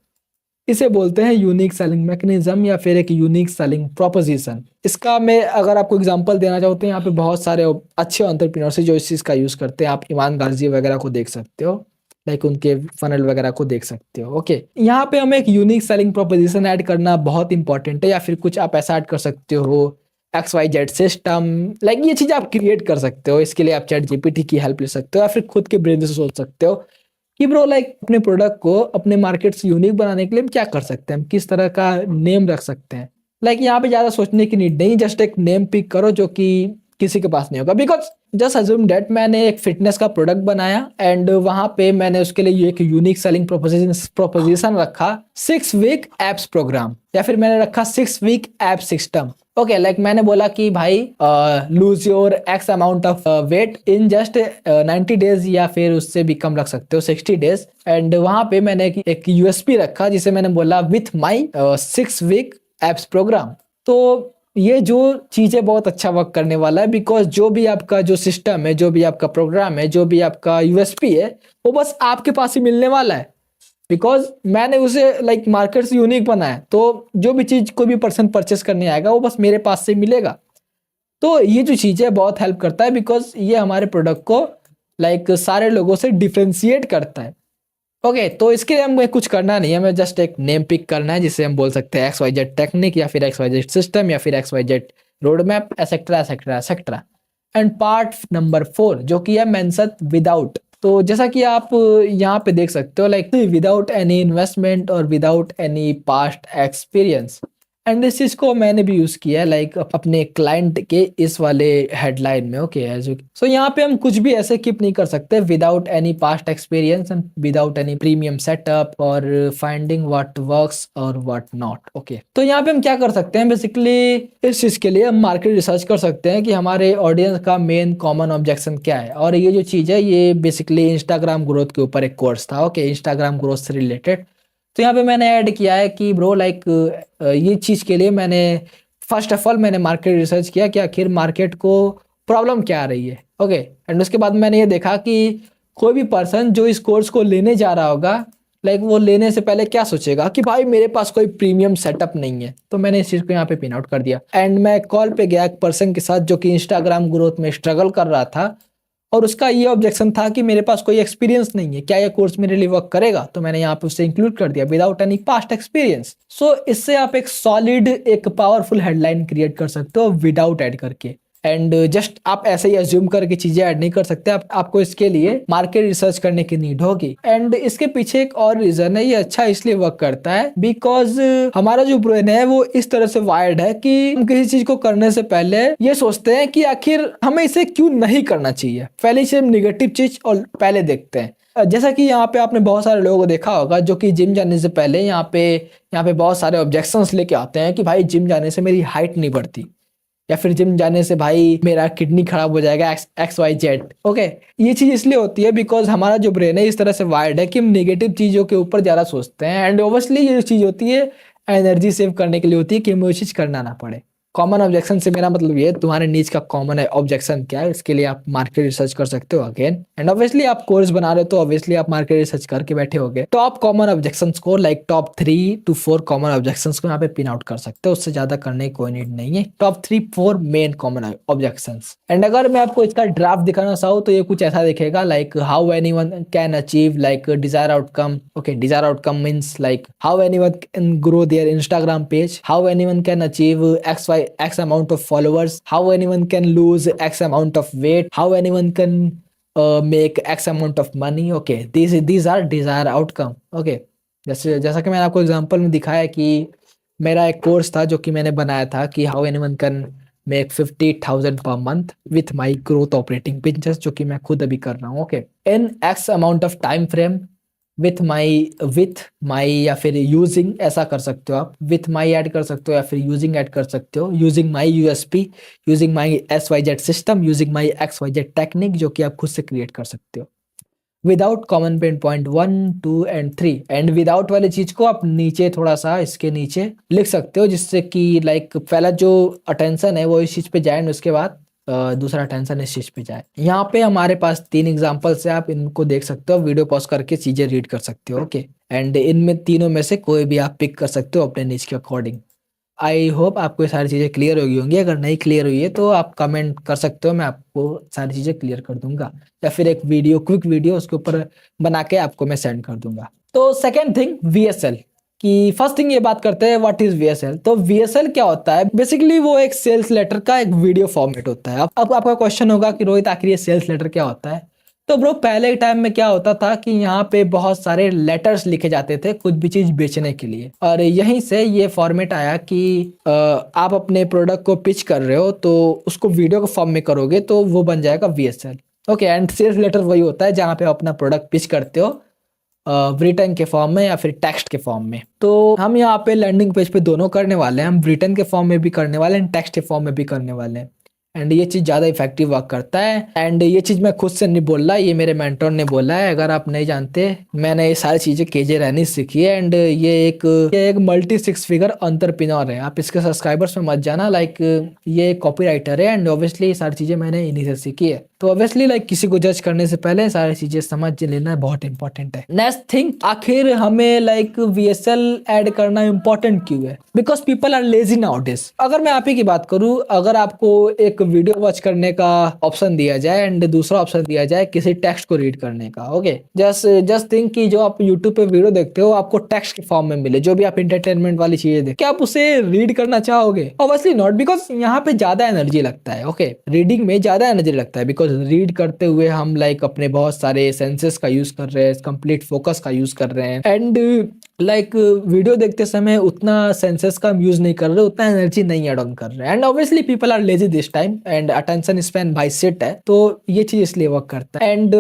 इसे बोलते हैं यूनिक सेलिंग मैकेनिज्म या फिर एक यूनिक सेलिंग प्रोपोजिशन। इसका मैं अगर आपको एग्जांपल देना चाहूँ तो यहाँ पे बहुत सारे अच्छे एंटरप्रेन्योर्स जो इस चीज़ का यूज़ करते हैं। आप ईमान गाजी वगैरह को देख सकते हो, लाइक उनके फनल वगैरह को देख सकते हो, ओके। यहाँ पे हमें एक यूनिक सेलिंग प्रोपोजिशन ऐड करना बहुत इंपॉर्टेंट है, या फिर कुछ आप ऐसा ऐड कर सकते हो, XYZ सिस्टम, लाइक ये चीज़ आप क्रिएट कर सकते हो। इसके लिए आप चैट जीपीटी की हेल्प ले सकते हो, या फिर खुद के ब्रेन से सोच सकते हो कि ब्रो लाइक अपने प्रोडक्ट को अपने मार्केट से यूनिक बनाने के लिए हम क्या कर सकते हैं, हम किस तरह का नेम रख सकते हैं। लाइक यहाँ पे ज्यादा सोचने की नीड नहीं, जस्ट एक नेम पिक करो जो कि किसी के पास नहीं होगा। बिकॉज जस्ट अज्यूम डेट मैंने एक फिटनेस का प्रोडक्ट बनाया एंड वहां पे मैंने उसके लिए एक यूनिक सेलिंग प्रोपोजिशन रखा 6 वीक एप्स प्रोग्राम, या फिर मैंने रखा 6 week app system. Okay, like मैंने बोला कि भाई lose your X amount of weight in just 90 days, या फिर उससे भी कम रख सकते हो 60 डेज। एंड वहां पे मैंने एक यूएसपी रखा जिसे मैंने बोला with my 6 week apps program. तो ये जो चीजें बहुत अच्छा वर्क करने वाला है, बिकॉज जो भी आपका जो सिस्टम है, जो भी आपका प्रोग्राम है, जो भी आपका यूएसपी है, वो बस आपके पास ही मिलने वाला है। बिकॉज मैंने उसे लाइक मार्केट से यूनिक बनाया, तो जो भी चीज कोई भी पर्सन परचेस करने आएगा वो बस मेरे पास से मिलेगा। तो ये जो चीज है बहुत हेल्प करता है, बिकॉज ये हमारे प्रोडक्ट को लाइक सारे लोगों से डिफ्रेंशिएट करता है। ओके, तो इसके लिए हमें कुछ करना नहीं है, हमें जस्ट एक नेम पिक करना है जिसे हम बोल सकते हैं XYZ टेक्निक, या फिर XYZ सिस्टम, या फिर XYZ road map, et cetera et cetera et cetera. And part number 4 जो कि है मेंशन विदाउट। तो जैसा कि आप यहाँ पे देख सकते हो, लाइक विदाउट एनी इन्वेस्टमेंट और without any past experience. And इस चीज को मैंने भी यूज किया है लाइक अपने क्लाइंट के इस वाले हेडलाइन में। ओके, सो यहाँ पे हम कुछ भी ऐसे कीप नहीं कर सकते without any past experience and without any premium setup और फाइंडिंग व्हाट वर्क्स और व्हाट नॉट। ओके, तो यहाँ पे हम क्या कर सकते हैं, बेसिकली इस चीज के लिए हम मार्केट रिसर्च कर सकते हैं कि हमारे ऑडियंस का मेन कॉमन ऑब्जेक्शन क्या है। और ये जो चीज है ये बेसिकली इंस्टाग्राम ग्रोथ के ऊपर एक कोर्स था। ओके, इंस्टाग्राम ग्रोथ से रिलेटेड। तो यहाँ पे मैंने ऐड किया है कि ब्रो लाइक ये चीज के लिए मैंने फर्स्ट ऑफ ऑल मैंने मार्केट रिसर्च किया कि आखिर मार्केट को प्रॉब्लम क्या आ रही है। ओके, एंड उसके बाद मैंने ये देखा कि कोई भी पर्सन जो इस कोर्स को लेने जा रहा होगा, लाइक वो लेने से पहले क्या सोचेगा कि भाई मेरे पास कोई प्रीमियम सेटअप नहीं है। तो मैंने इस चीज को यहाँ पे पिन आउट कर दिया। एंड मैं कॉल पे गया एक पर्सन के साथ जो कि इंस्टाग्राम ग्रोथ में स्ट्रगल कर रहा था, और उसका ये ऑब्जेक्शन था कि मेरे पास कोई एक्सपीरियंस नहीं है, क्या ये कोर्स मेरे लिए वर्क करेगा। तो मैंने यहाँ पे उसे इंक्लूड कर दिया विदाउट एनी पास्ट एक्सपीरियंस। सो इससे आप एक सॉलिड एक पावरफुल हेडलाइन क्रिएट कर सकते हो विदाउट ऐड करके। एंड जस्ट आप ऐसे ही अज्यूम करके चीजें ऐड नहीं कर सकते, आपको इसके लिए मार्केट रिसर्च करने की नीड होगी। एंड इसके पीछे एक और रीजन है, ये अच्छा इसलिए वर्क करता है बिकॉज हमारा जो ब्रेन है वो इस तरह से वायर्ड है कि हम किसी चीज को करने से पहले ये सोचते हैं कि आखिर हमें इसे क्यों नहीं करना चाहिए। पहले से हम निगेटिव चीज और पहले देखते हैं। जैसा कि यहाँ पे आपने बहुत सारे लोगों को देखा होगा जो कि जिम जाने से पहले यहाँ पे बहुत सारे ऑब्जेक्शंस लेके आते हैं कि भाई जिम जाने से मेरी हाइट नहीं बढ़ती, या फिर जिम जाने से भाई मेरा किडनी खराब हो जाएगा, XYZ। ओके, ये चीज इसलिए होती है बिकॉज हमारा जो ब्रेन है इस तरह से वायर्ड है कि हम नेगेटिव चीजों के ऊपर ज्यादा सोचते हैं। एंड ओबियसली ये चीज होती है एनर्जी सेव करने के लिए होती है कि हमें वो चीज करना ना पड़े। कॉमन ऑब्जेक्शन से मेरा मतलब ये तुम्हारे नीच का कॉमन ऑब्जेक्शन क्या है, इसके लिए आप मार्केट रिसर्च कर सकते हो अगेन। एंड ऑब्वियसली आप कोर्स बना रहे हो तो ऑब्वियसली आप मार्केट रिसर्च करके बैठे होगे, तो आप कॉमन ऑब्जेक्शंस को like top 3 to 4 common objections को यहाँ पे पिन आउट कर सकते हो। उससे ज्यादा करने की कोई नीड नहीं है, top 3-4 main common objections. And अगर मैं आपको इसका ड्राफ्ट दिखाना चाहूँ तो ये कुछ ऐसा दिखेगा like how anyone can achieve like desire outcome. Okay, desire outcome means like how anyone can grow their Instagram page, how anyone can achieve x amount of followers, how anyone can lose x amount of weight, how anyone can make x amount of money. Okay, these are desired outcome. Okay, जैसा कि मैंने आपको example में दिखाया कि मेरा एक course था जो कि मैंने बनाया था कि how anyone can make 50,000 per month with my growth operating business, जो कि मैं खुद अभी कर रहा हूँ। Okay, in x amount of time frame with my या फिर यूजिंग, ऐसा कर सकते हो आप, विथ माई ऐड कर सकते हो या फिर यूजिंग ऐड कर सकते हो, using my USP, using my XYZ system, using my XYZ technique, जो कि आप खुद से क्रिएट कर सकते हो without common pain point 1, 2 and 3। And without वाली चीज को आप नीचे थोड़ा सा इसके नीचे लिख सकते हो, जिससे कि लाइक पहला जो अटेंशन है वो इस चीज पे जाए, उसके बाद दूसरा टेंशन इस चीज पे जाए। यहाँ पे हमारे पास 3 एग्जांपल्स है, आप इनको देख सकते हो, वीडियो पॉज करके चीजें रीड कर सकते हो। ओके, एंड इनमें तीनों में से कोई भी आप पिक कर सकते हो अपने नीच के अकॉर्डिंग। आई होप आपको ये सारी चीजें क्लियर होगी होंगी, अगर नहीं क्लियर हुई है तो आप कमेंट कर सकते हो, मैं आपको सारी चीजें क्लियर कर दूंगा, या फिर एक वीडियो क्विक वीडियो उसके ऊपर बना के आपको मैं सेंड कर दूंगा। तो सेकेंड थिंग VSL कि फर्स्ट थिंग ये बात करते हैं व्हाट इज VSL। तो VSL क्या होता है, बेसिकली वो एक सेल्स लेटर का एक वीडियो फॉर्मेट होता है। अब आपका क्वेश्चन होगा कि रोहित आखिर ये सेल्स लेटर क्या होता है। तो ब्रो पहले टाइम में क्या होता था कि यहाँ पे बहुत सारे लेटर्स लिखे जाते थे कुछ भी चीज बेचने के लिए, और यहीं से ये फॉर्मेट आया कि आप अपने प्रोडक्ट को पिच कर रहे हो तो उसको वीडियो के फॉर्म में करोगे तो वो बन जाएगा VSL। Okay, and sales letter वही होता है जहाँ पे आप अपना प्रोडक्ट पिच करते हो रिटर्न के फॉर्म में या फिर टेक्स्ट के फॉर्म में। तो हम यहाँ पे लैंडिंग पेज पे दोनों करने वाले हैं, हम रिटर्न के फॉर्म में भी करने वाले हैं, टेक्स्ट के फॉर्म में भी करने वाले हैं। एंड ये चीज़ ज़्यादा इफेक्टिव वर्क करता है। एंड ये चीज़ मैं खुद से नहीं बोल रहा, ये मेरे मेंटर ने बोला है। अगर आप नहीं जानते, मैंने ये सारी चीज़ें केजे रहनी सीखी है। एंड ये एक मल्टी 6 फिगर एंटरप्रेन्योर है। आप इसके सब्सक्राइबर्स में मत जाना, लाइक ये एक कॉपीराइटर है एंड ऑब्वियसली ये सारी चीज़ें मैंने इन्हीं से सीखी है। तो ऑब्वियसली लाइक किसी को जज करने से पहले सारी चीजें समझ लेना बहुत इंपॉर्टेंट है। नेक्स्ट थिंग, आखिर हमें लाइक VSL ऐड करना इंपॉर्टेंट क्यों है? Because people are lazy nowadays. अगर मैं आप ही की बात करूं, अगर आपको एक वीडियो वॉच करने का ऑप्शन दिया जाए एंड दूसरा ऑप्शन दिया जाए किसी टेक्स्ट को रीड करने का, ओके, जस्ट थिंक कि जो आप यूट्यूब पे वीडियो देखते हो आपको टेक्स्ट के फॉर्म में मिले, जो भी आप इंटरटेनमेंट वाली चीजें देखते, क्या आप उसे रीड करना चाहोगे? ऑब्वियसली नॉट, बिकॉज यहाँ पे ज्यादा एनर्जी लगता है। ओके, रीडिंग में ज्यादा एनर्जी लगता है बिकॉज रीड करते हुए हम लाइक अपने बहुत सारे सेंसेस का यूज कर रहे हैं, कंप्लीट फोकस का यूज कर रहे हैं। एंड लाइक वीडियो देखते समय उतना सेंसेस का यूज नहीं कर रहे, उतना एनर्जी नहीं एड ऑन कर रहे हैं। And obviously people are lazy this time and attention span भाई सेट है, तो ये चीज इसलिए वर्क करता है। And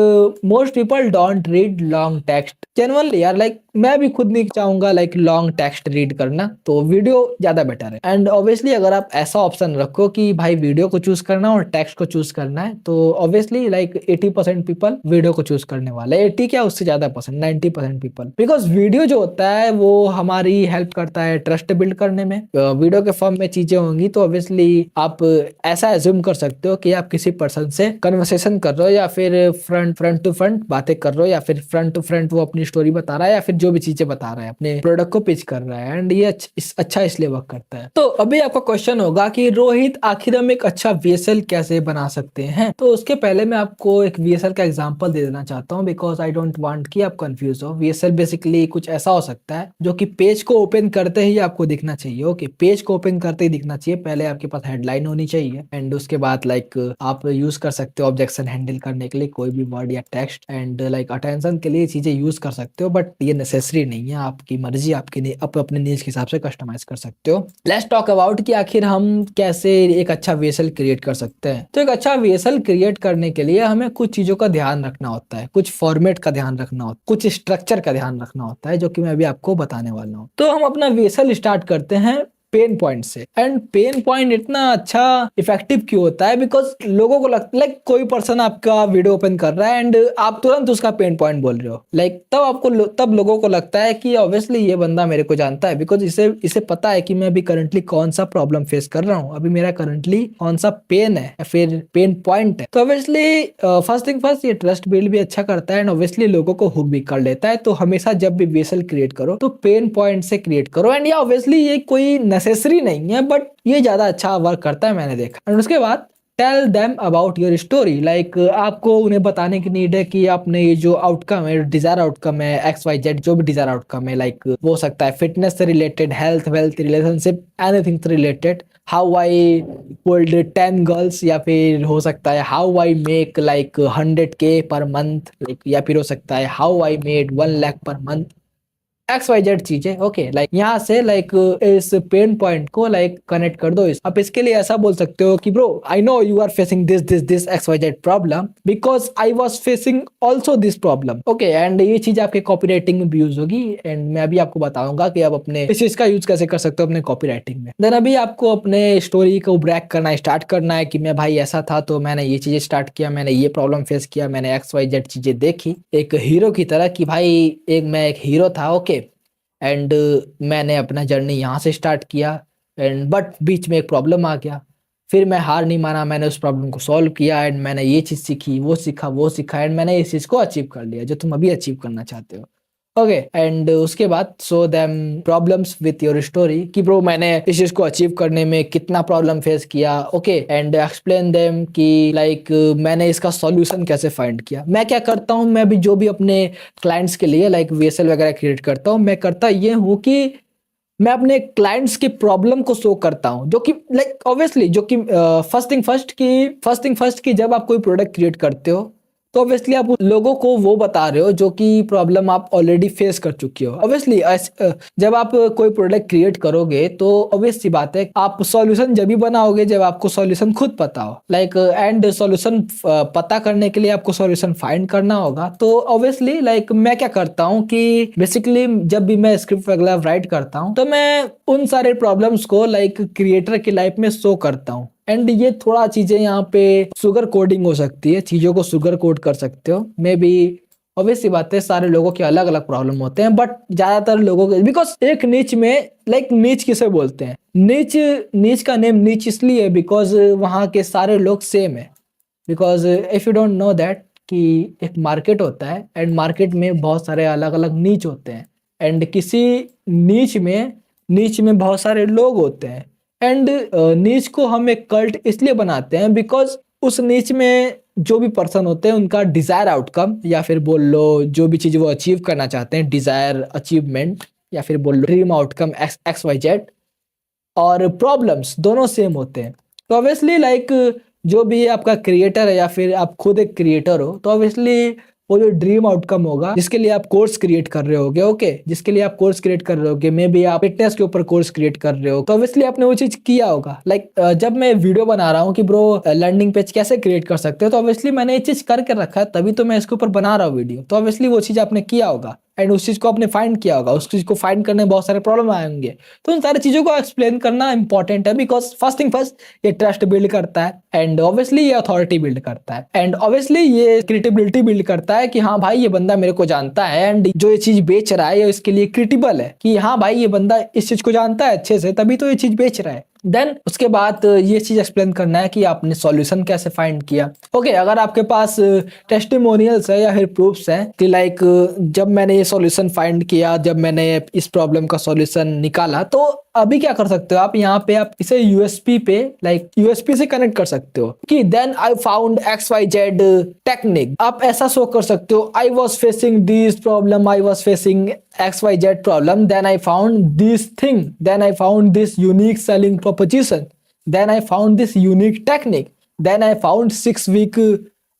most people don't read long text genuinely यार, लाइक मैं भी खुद नहीं चाहूंगा लाइक लॉन्ग टेक्स्ट रीड करना, तो वीडियो ज्यादा बेटर है। एंड ऑब्वियसली अगर आप ऐसा ऑप्शन रखो कि भाई वीडियो को चूज करना और टेक्स्ट को चूज करना है, तो ऑब्वियसली लाइक 80% पीपल वीडियो को चूज करने वाले, 80 क्या उससे ज्यादा परसेंट, 90% पीपल। बिकॉज वीडियो जो होता है वो हमारी हेल्प करता है ट्रस्ट बिल्ड करने में। वीडियो के फॉर्म में चीजें होंगी तो ऑब्वियसली आप ऐसा एज्यूम कर सकते हो कि आप किसी पर्सन से कन्वर्सेशन कर रहे हो, या फिर फ्रंट टू फ्रंट बातें कर रहे हो, या फिर फ्रंट टू फ्रंट वो अपनी स्टोरी बता रहा है, या फिर जो भी चीजें बता रहा है अपने प्रोडक्ट को पिच कर रहा है। एंड ये अच्छा इसलिए वर्क करता है। तो अभी आपका क्वेश्चन होगा कि रोहित आखिर हम एक अच्छा VSL कैसे बना सकते हैं? तो उसके पहले मैं आपको एक VSL का एग्जांपल दे देना चाहता हूं, बिकॉज आई डोंट वांट कि आप कंफ्यूज हो। VSL बेसिकली कुछ ऐसा हो सकता है जो कि पेज को ओपन करते ही आपको दिखना चाहिए। ओके, पेज को ओपन करते ही दिखना चाहिए। पहले आपके पास हेडलाइन होनी चाहिए एंड उसके बाद लाइक आप यूज कर सकते हो ऑब्जेक्शन हैंडल करने के लिए कोई भी वर्ड या टेक्स्ट, एंड लाइक अटेंशन के लिए चीजें यूज कर सकते हो, बट ये नेसेसरी नहीं है, आपकी मर्जी, आपके अपने नीड्स के हिसाब से कस्टमाइज कर सकते हो। लेट्स टॉक अबाउट कि आखिर हम कैसे एक अच्छा VSL क्रिएट कर सकते हैं। तो एक अच्छा VSL क्रिएट करने के लिए हमें कुछ चीजों का ध्यान रखना होता है, कुछ फॉर्मेट का ध्यान रखना होता है, कुछ स्ट्रक्चर का ध्यान रखना होता है, जो कि मैं अभी आपको बताने वाला हूँ। तो हम अपना VSL स्टार्ट करते हैं पेन पॉइंट से। एंड पेन पॉइंट इतना अच्छा इफेक्टिव क्यों होता है? बिकॉज लोगों को लगता है लाइक कोई पर्सन आपका वीडियो ओपन कर रहा है एंड आप तुरंत उसका पेन पॉइंट बोल रहे हो, लाइक तब लोगों को लगता है कि ऑब्वियसली ये बंदा मेरे को जानता है, बिकॉज इसे पता है कि मैं अभी करंटली कौन सा प्रॉब्लम फेस कर रहा हूँ, अभी मेरा करंटली कौन सा पेन है या फिर पेन पॉइंट है। तो ऑब्वियसली फर्स्ट थिंग फर्स्ट, ये ट्रस्ट बिल्ड भी अच्छा करता है एंड ऑब्वियसली लोगों को हुक भी कर लेता है। तो हमेशा जब भी VSL क्रिएट करो तो पेन पॉइंट से क्रिएट करो। एंड ये ऑब्वियसली ये कोई नेसेसरी नहीं है, बट ये ज्यादा अच्छा वर्क करता है, मैंने देखा। और उसके बाद tell them about your story, like आपको उन्हें बताने की नीड है कि आपने ये जो आउटकम है, डिजायर आउटकम है, XYZ जो भी डिजायर आउटकम है, लाइक वो हो सकता है फिटनेस से related, health wealth relationship, anything related, how I pulled 10 girls, या फिर हो सकता है how I make like 100K per month, या फिर हो सकता है how I made 1 lakh per month, XYZ चीजें। ओके, लाइक यहाँ से लाइक इस पेन पॉइंट को लाइक कनेक्ट कर दो। आप इसके लिए ऐसा बोल सकते हो कि bro I know you are facing this XYZ problem because I was facing also this problem. Okay, and ये चीज आपके कॉपीराइटिंग में भी यूज होगी एंड मैं अभी आपको बताऊंगा कि आप अपने इस चीज का यूज कैसे कर सकते हो अपने कॉपीराइटिंग में। देन अभी आपको अपने स्टोरी को ब्रेक करना स्टार्ट करना है कि मैं भाई ऐसा था तो मैंने ये चीजें स्टार्ट किया, मैंने ये प्रॉब्लम फेस किया, मैंने XYZ चीजें देखी, एक हीरो की तरह कि भाई मैं एक हीरो था। ओके, एंड मैंने अपना जर्नी यहाँ से स्टार्ट किया एंड बट बीच में एक प्रॉब्लम आ गया, फिर मैं हार नहीं माना, मैंने उस प्रॉब्लम को सॉल्व किया एंड मैंने ये चीज़ सीखी, वो सीखा एंड मैंने इस चीज़ को अचीव कर लिया जो तुम अभी अचीव करना चाहते हो। ओके, एंड उसके बाद show them problems with your story कि ब्रो मैंने इस चीज को अचीव करने में कितना प्रॉब्लम फेस किया। ओके, एंड एक्सप्लेन देम कि लाइक मैंने इसका सॉल्यूशन कैसे फाइंड किया। मैं क्या करता हूँ, मैं भी जो भी अपने क्लाइंट्स के लिए लाइक VSL वगैरह क्रिएट करता हूँ, मैं करता ये हूँ कि मैं अपने क्लाइंट्स की प्रॉब्लम को शो करता हूं, जो कि लाइक ऑब्वियसली जो कि फर्स्ट थिंग फर्स्ट की जब आप कोई प्रोडक्ट क्रिएट करते हो तो ऑब्वियसली आप लोगों को वो बता रहे हो जो कि प्रॉब्लम आप ऑलरेडी फेस कर चुके हो। ऑब्वियसली जब आप कोई प्रोडक्ट क्रिएट करोगे तो ऑब्वियस सी बात है आप सॉल्यूशन जब भी बनाओगे जब आपको सॉल्यूशन खुद पता हो, लाइक एंड सॉल्यूशन पता करने के लिए आपको सॉल्यूशन फाइंड करना होगा। तो ऑब्वियसली लाइक मैं क्या करता हूँ कि बेसिकली जब भी मैं स्क्रिप्ट वगैरह राइट करता हूँ तो मैं उन सारे प्रॉब्लम्स को लाइक क्रिएटर की लाइफ में शो करता हूँ। एंड ये थोड़ा चीजें यहाँ पे शुगर कोडिंग हो सकती है, चीजों को शुगर कोड कर सकते हो मे बी। ऑब्वियस सी बात है सारे लोगों के अलग अलग प्रॉब्लम होते हैं, बट ज्यादातर लोगों के बिकॉज एक नीच में लाइक नीच किसे बोलते हैं, नीच नीच का नेम नीच इसलिए है बिकॉज वहाँ के सारे लोग सेम है। Because if you don't know that कि एक मार्केट होता है एंड मार्केट में बहुत सारे अलग अलग नीच होते हैं एंड किसी नीच में बहुत सारे लोग होते हैं एंड नीच को हम एक कल्ट इसलिए बनाते हैं बिकॉज उस नीच में जो भी पर्सन होते हैं उनका डिजायर आउटकम या फिर बोल लो जो भी चीज वो अचीव करना चाहते हैं, डिजायर अचीवमेंट या फिर बोल लो dream outcome X Y Z, और प्रॉब्लम्स दोनों सेम होते हैं। तो ऑब्वियसली लाइक जो भी आपका क्रिएटर है या फिर आप खुद एक क्रिएटर हो तो ऑब्वियसली वो जो ड्रीम आउटकम होगा जिसके लिए आप कोर्स क्रिएट कर रहे होगे, ओके, जिसके लिए आप कोर्स क्रिएट कर रहे होगे, मे बी आप फिटनेस के ऊपर कोर्स क्रिएट कर रहे हो तो ऑब्वियसली आपने वो चीज किया होगा। लाइक जब मैं वीडियो बना रहा हूँ कि ब्रो लैंडिंग पेज कैसे क्रिएट कर सकते हो तो ऑब्वियसली मैंने ये चीज करके रखा है तभी तो मैं इसके ऊपर बना रहा हूँ वीडियो। तो ऑब्वियसली वो चीज आपने किया होगा एंड उस चीज को आपने फाइंड किया होगा, उस चीज को फाइंड करने में बहुत सारे प्रॉब्लम आएंगे। तो उन सारी चीजों को एक्सप्लेन करना इंपॉर्टेंट है बिकॉज फर्स्ट थिंग फर्स्ट ये ट्रस्ट बिल्ड करता है एंड ऑब्वियसली ये अथॉरिटी बिल्ड करता है एंड ऑब्वियसली ये क्रेडिबिलिटी बिल्ड करता है कि हाँ भाई ये बंदा मेरे को जानता है एंड जो ये चीज बेच रहा है ये इसके लिए क्रेडिबल है कि हाँ भाई ये बंदा इस चीज को जानता है अच्छे से तभी तो ये चीज बेच रहा है। देन उसके बाद ये चीज एक्सप्लेन करना है कि आपने सॉल्यूशन कैसे फाइंड किया। ओके, अगर आपके पास टेस्टिमोनियल्स है या फिर प्रूफ्स हैं कि लाइक जब मैंने ये सॉल्यूशन फाइंड किया, जब मैंने इस प्रॉब्लम का सॉल्यूशन निकाला, तो अभी क्या कर सकते हो आप यहाँ पे आप इसे यूएसपी पे लाइक यूएसपी से कनेक्ट कर सकते हो कि then I found X Y Z technique. आप ऐसा शो कर सकते हो I was facing this problem, I was facing XYZ problem, then I found this thing, then I found this unique selling proposition, then I found this unique technique, then I found 6 week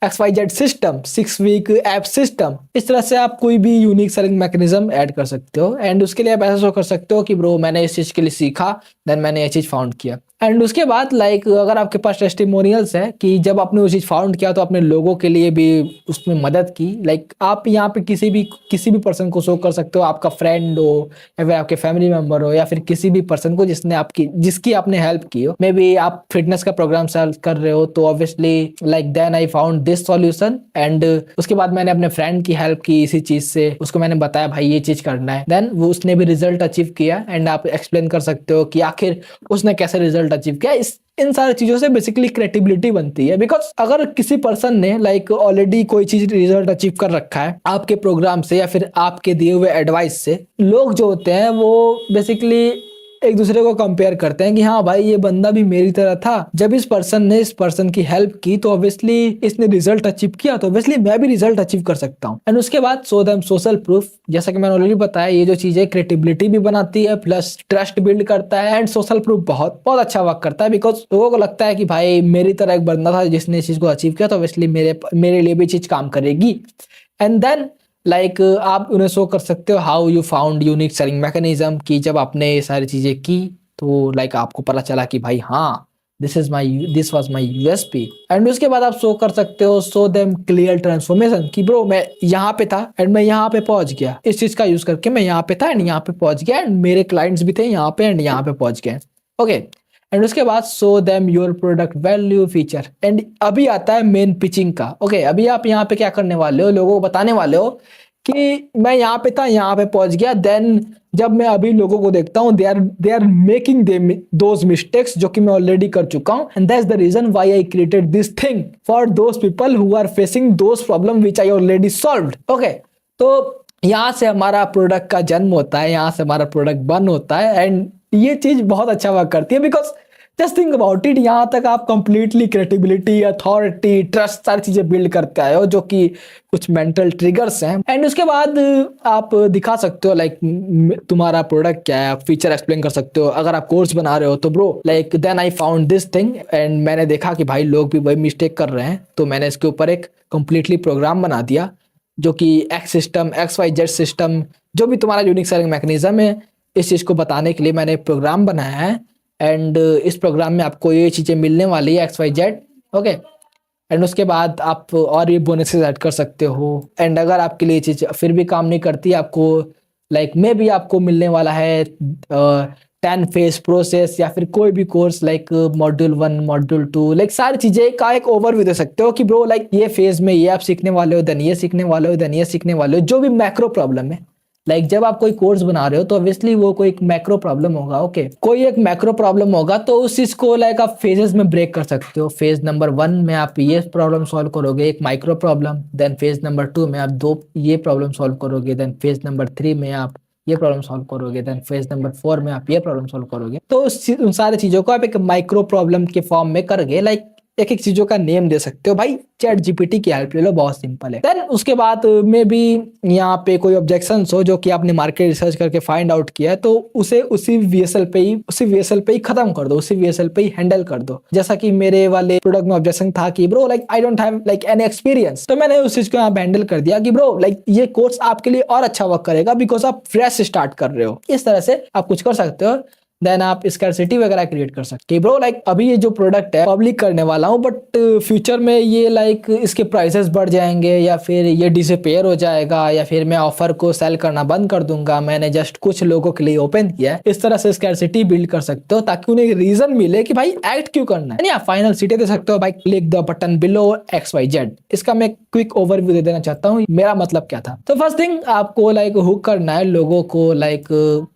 XYZ system, 6 week app system। इस तरह से आप कोई भी unique selling mechanism add कर सकते हो and उसके लिए आप ऐसा शो कर सकते हो कि ब्रो मैंने इस चीज के लिए सीखा, देन मैंने ये चीज फाउंड किया। एंड उसके बाद लाइक अगर आपके पास टेस्टिमोनियल्स है कि जब आपने वो चीज फाउंड किया तो आपने लोगों के लिए भी उसमें मदद की, लाइक आप यहाँ पे किसी भी पर्सन को शो कर सकते हो, आपका फ्रेंड हो या फिर आपके फैमिली मेंबर हो या फिर किसी भी पर्सन को जिसकी आपने हेल्प की हो। मे बी आप फिटनेस का प्रोग्राम कर रहे हो तो obviously like then I found this solution and उसके बाद मैंने अपने फ्रेंड की हेल्प की इसी चीज से, उसको मैंने बताया भाई ये चीज करना है, देन वो उसने भी रिजल्ट अचीव किया एंड आप एक्सप्लेन कर सकते हो कि आखिर उसने कैसे रिजल्ट अचीव किया। इन सारी चीजों से बेसिकली क्रेडिबिलिटी बनती है बिकॉज अगर किसी पर्सन ने लाइक ऑलरेडी कोई चीज रिजल्ट अचीव कर रखा है आपके प्रोग्राम से या फिर आपके दिए हुए एडवाइस से, लोग जो होते हैं वो बेसिकली एक दूसरे को कंपेयर करते हैं कि हाँ भाई ये बंदा भी मेरी तरह था, जब इस पर्सन ने इस पर्सन की हेल्प की तो ऑब्वियसली इसने रिजल्ट अचीव किया तो ऑब्वियसली मैं भी रिजल्ट अचीव कर सकता हूँ। एंड उसके बाद शो देम सोशल प्रूफ, जैसा कि मैंने ऑलरेडी बताया ये जो चीज है क्रेडिबिलिटी भी बनाती है प्लस ट्रस्ट बिल्ड करता है एंड सोशल प्रूफ बहुत बहुत अच्छा वर्क करता है बिकॉज लोगों को लगता है कि भाई मेरी तरह एक बंदा था जिसने इस चीज को अचीव किया तो ऑब्वियसली मेरे लिए भी चीज काम करेगी। एंड देन लाइक आप उन्हें शो कर सकते हो how you found unique selling mechanism कि जब आपने ये सारी चीजें की तो लाइक आपको पता चला कि भाई हाँ this was my USP. And उसके बाद आप शो कर सकते हो शो देम क्लियर ट्रांसफॉर्मेशन कि ब्रो मैं यहाँ पे था एंड मैं यहाँ पे पहुंच गया, इस चीज का यूज करके मैं यहाँ पे था एंड यहाँ पे पहुंच गया एंड मेरे क्लाइंट्स भी थे यहाँ पे एंड यहाँ पे पहुंच गए। ओके, एंड उसके बाद show them your product value feature and अभी आता है मेन पिचिंग का। ओके, अभी आप यहाँ पे क्या करने वाले हो, लोगों को बताने वाले हो कि मैं यहाँ पे था यहाँ पे पहुंच गया, देन जब मैं अभी लोगों को देखता हूँ they are making those mistakes जो कि मैं ऑलरेडी कर चुका हूँ and that's the reason why I created this thing for those people who are facing those problem which I already solved. Okay, तो यहाँ से हमारा प्रोडक्ट का जन्म होता है, यहाँ से हमारा प्रोडक्ट बर्न होता है एंड ये चीज बहुत अच्छा वर्क करती है because just think about it, यहाँ तक आप कंप्लीटली क्रेडिबिलिटी, अथॉरिटी, ट्रस्ट सारी चीजें बिल्ड करते आए हो जो कि कुछ मेंटल ट्रिगर्स हैं। एंड उसके बाद आप दिखा सकते हो लाइक तुम्हारा प्रोडक्ट क्या है, आप फीचर एक्सप्लेन कर सकते हो। अगर आप कोर्स बना रहे हो तो bro like then I found this thing and मैंने देखा कि भाई लोग भी वही मिस्टेक कर रहे हैं तो मैंने इसके ऊपर एक कंप्लीटली प्रोग्राम बना दिया जो कि X system, X Y Z system, जो भी तुम्हारा यूनिक सेलिंग मैकेनिज्म है, इस चीज़ को बताने के लिए मैंने एक प्रोग्राम बनाया है। एंड इस प्रोग्राम में आपको ये चीज़ें मिलने वाली है, X Y Z. Okay, and उसके बाद आप और भी बोनसेस ऐड कर सकते हो। एंड अगर आपके लिए ये चीज़ फिर भी काम नहीं करती, आपको लाइक मे भी आपको मिलने वाला है 10 फेज प्रोसेस या फिर कोई भी course like module 1, module 2, like सारी चीजें का एक ओवरव्यू दे सकते हो कि ब्रो लाइक ये फेज में ये आप सीखने वाले हो, देन ये सीखने वाले हो, देन ये सीखने वाले हो, जो भी मैक्रो प्रॉब्लम है। लाइक जब आप कोई कोर्स बना रहे हो तो ऑब्वियसली वो कोई एक मैक्रो प्रॉब्लम होगा। ओके, कोई एक मैक्रो प्रॉब्लम होगा तो उस चीज को लाइक आप फेजेस में ब्रेक कर सकते हो। फेज नंबर 1 में आप ये प्रॉब्लम सॉल्व करोगे, एक micro problem. Then phase number 2 में आप 2 ये प्रॉब्लम सॉल्व करोगे। देन फेज नंबर 3 में आप ये प्रॉब्लम सॉल्व करोगे। देन फेज नंबर 4 में आप ये प्रॉब्लम सॉल्व करोगे। तो उन सारी चीजों को आप एक माइक्रो प्रॉब्लम के फॉर्म में करके लाइक एक एक चीजों का नेम दे सकते हो। भाई चैट जीपीटी की हेल्प ले लो, बहुत सिंपल है। देन उसके बाद में भी यहाँ पे कोई ऑब्जेक्शन हो जो कि आपने मार्केट रिसर्च करके फाइंड आउट किया है, तो उसे उसी वीएसएल पे ही खत्म कर दो, उसी वीएसएल पे ही हैंडल कर दो। जैसा कि मेरे वाले प्रोडक्ट में ऑब्जेक्शन था कि bro like I don't have like any experience, तो मैंने उस चीज को यहाँ हैंडल कर दिया कि ब्रो लाइक ये कोर्स आपके लिए और अच्छा वर्क करेगा बिकॉज आप फ्रेश स्टार्ट कर रहे हो। इस तरह से आप कुछ कर सकते हो। देन आप स्कैरसिटी वगैरह क्रिएट कर सकते हो। ब्रो लाइक अभी ये जो प्रोडक्ट है पब्लिक करने वाला हूँ, बट फ्यूचर में ये लाइक इसके प्राइसेस बढ़ जाएंगे या फिर ये डिसअपीयर हो जाएगा या फिर मैं ऑफर को सेल करना बंद कर दूंगा, मैंने जस्ट कुछ लोगों के लिए ओपन किया है। इस तरह से स्कैरसिटी बिल्ड कर सकते हो ताकि उन्हें रीजन मिले कि भाई एक्ट क्यों करना है। या फाइनल सिटी दे सकते हो भाई, click the button below XYZ। इसका मैं क्विक ओवरव्यू दे देना चाहता हूँ, मेरा मतलब क्या था। तो फर्स्ट थिंग आपको लाइक हुक करना है लोगों को लाइक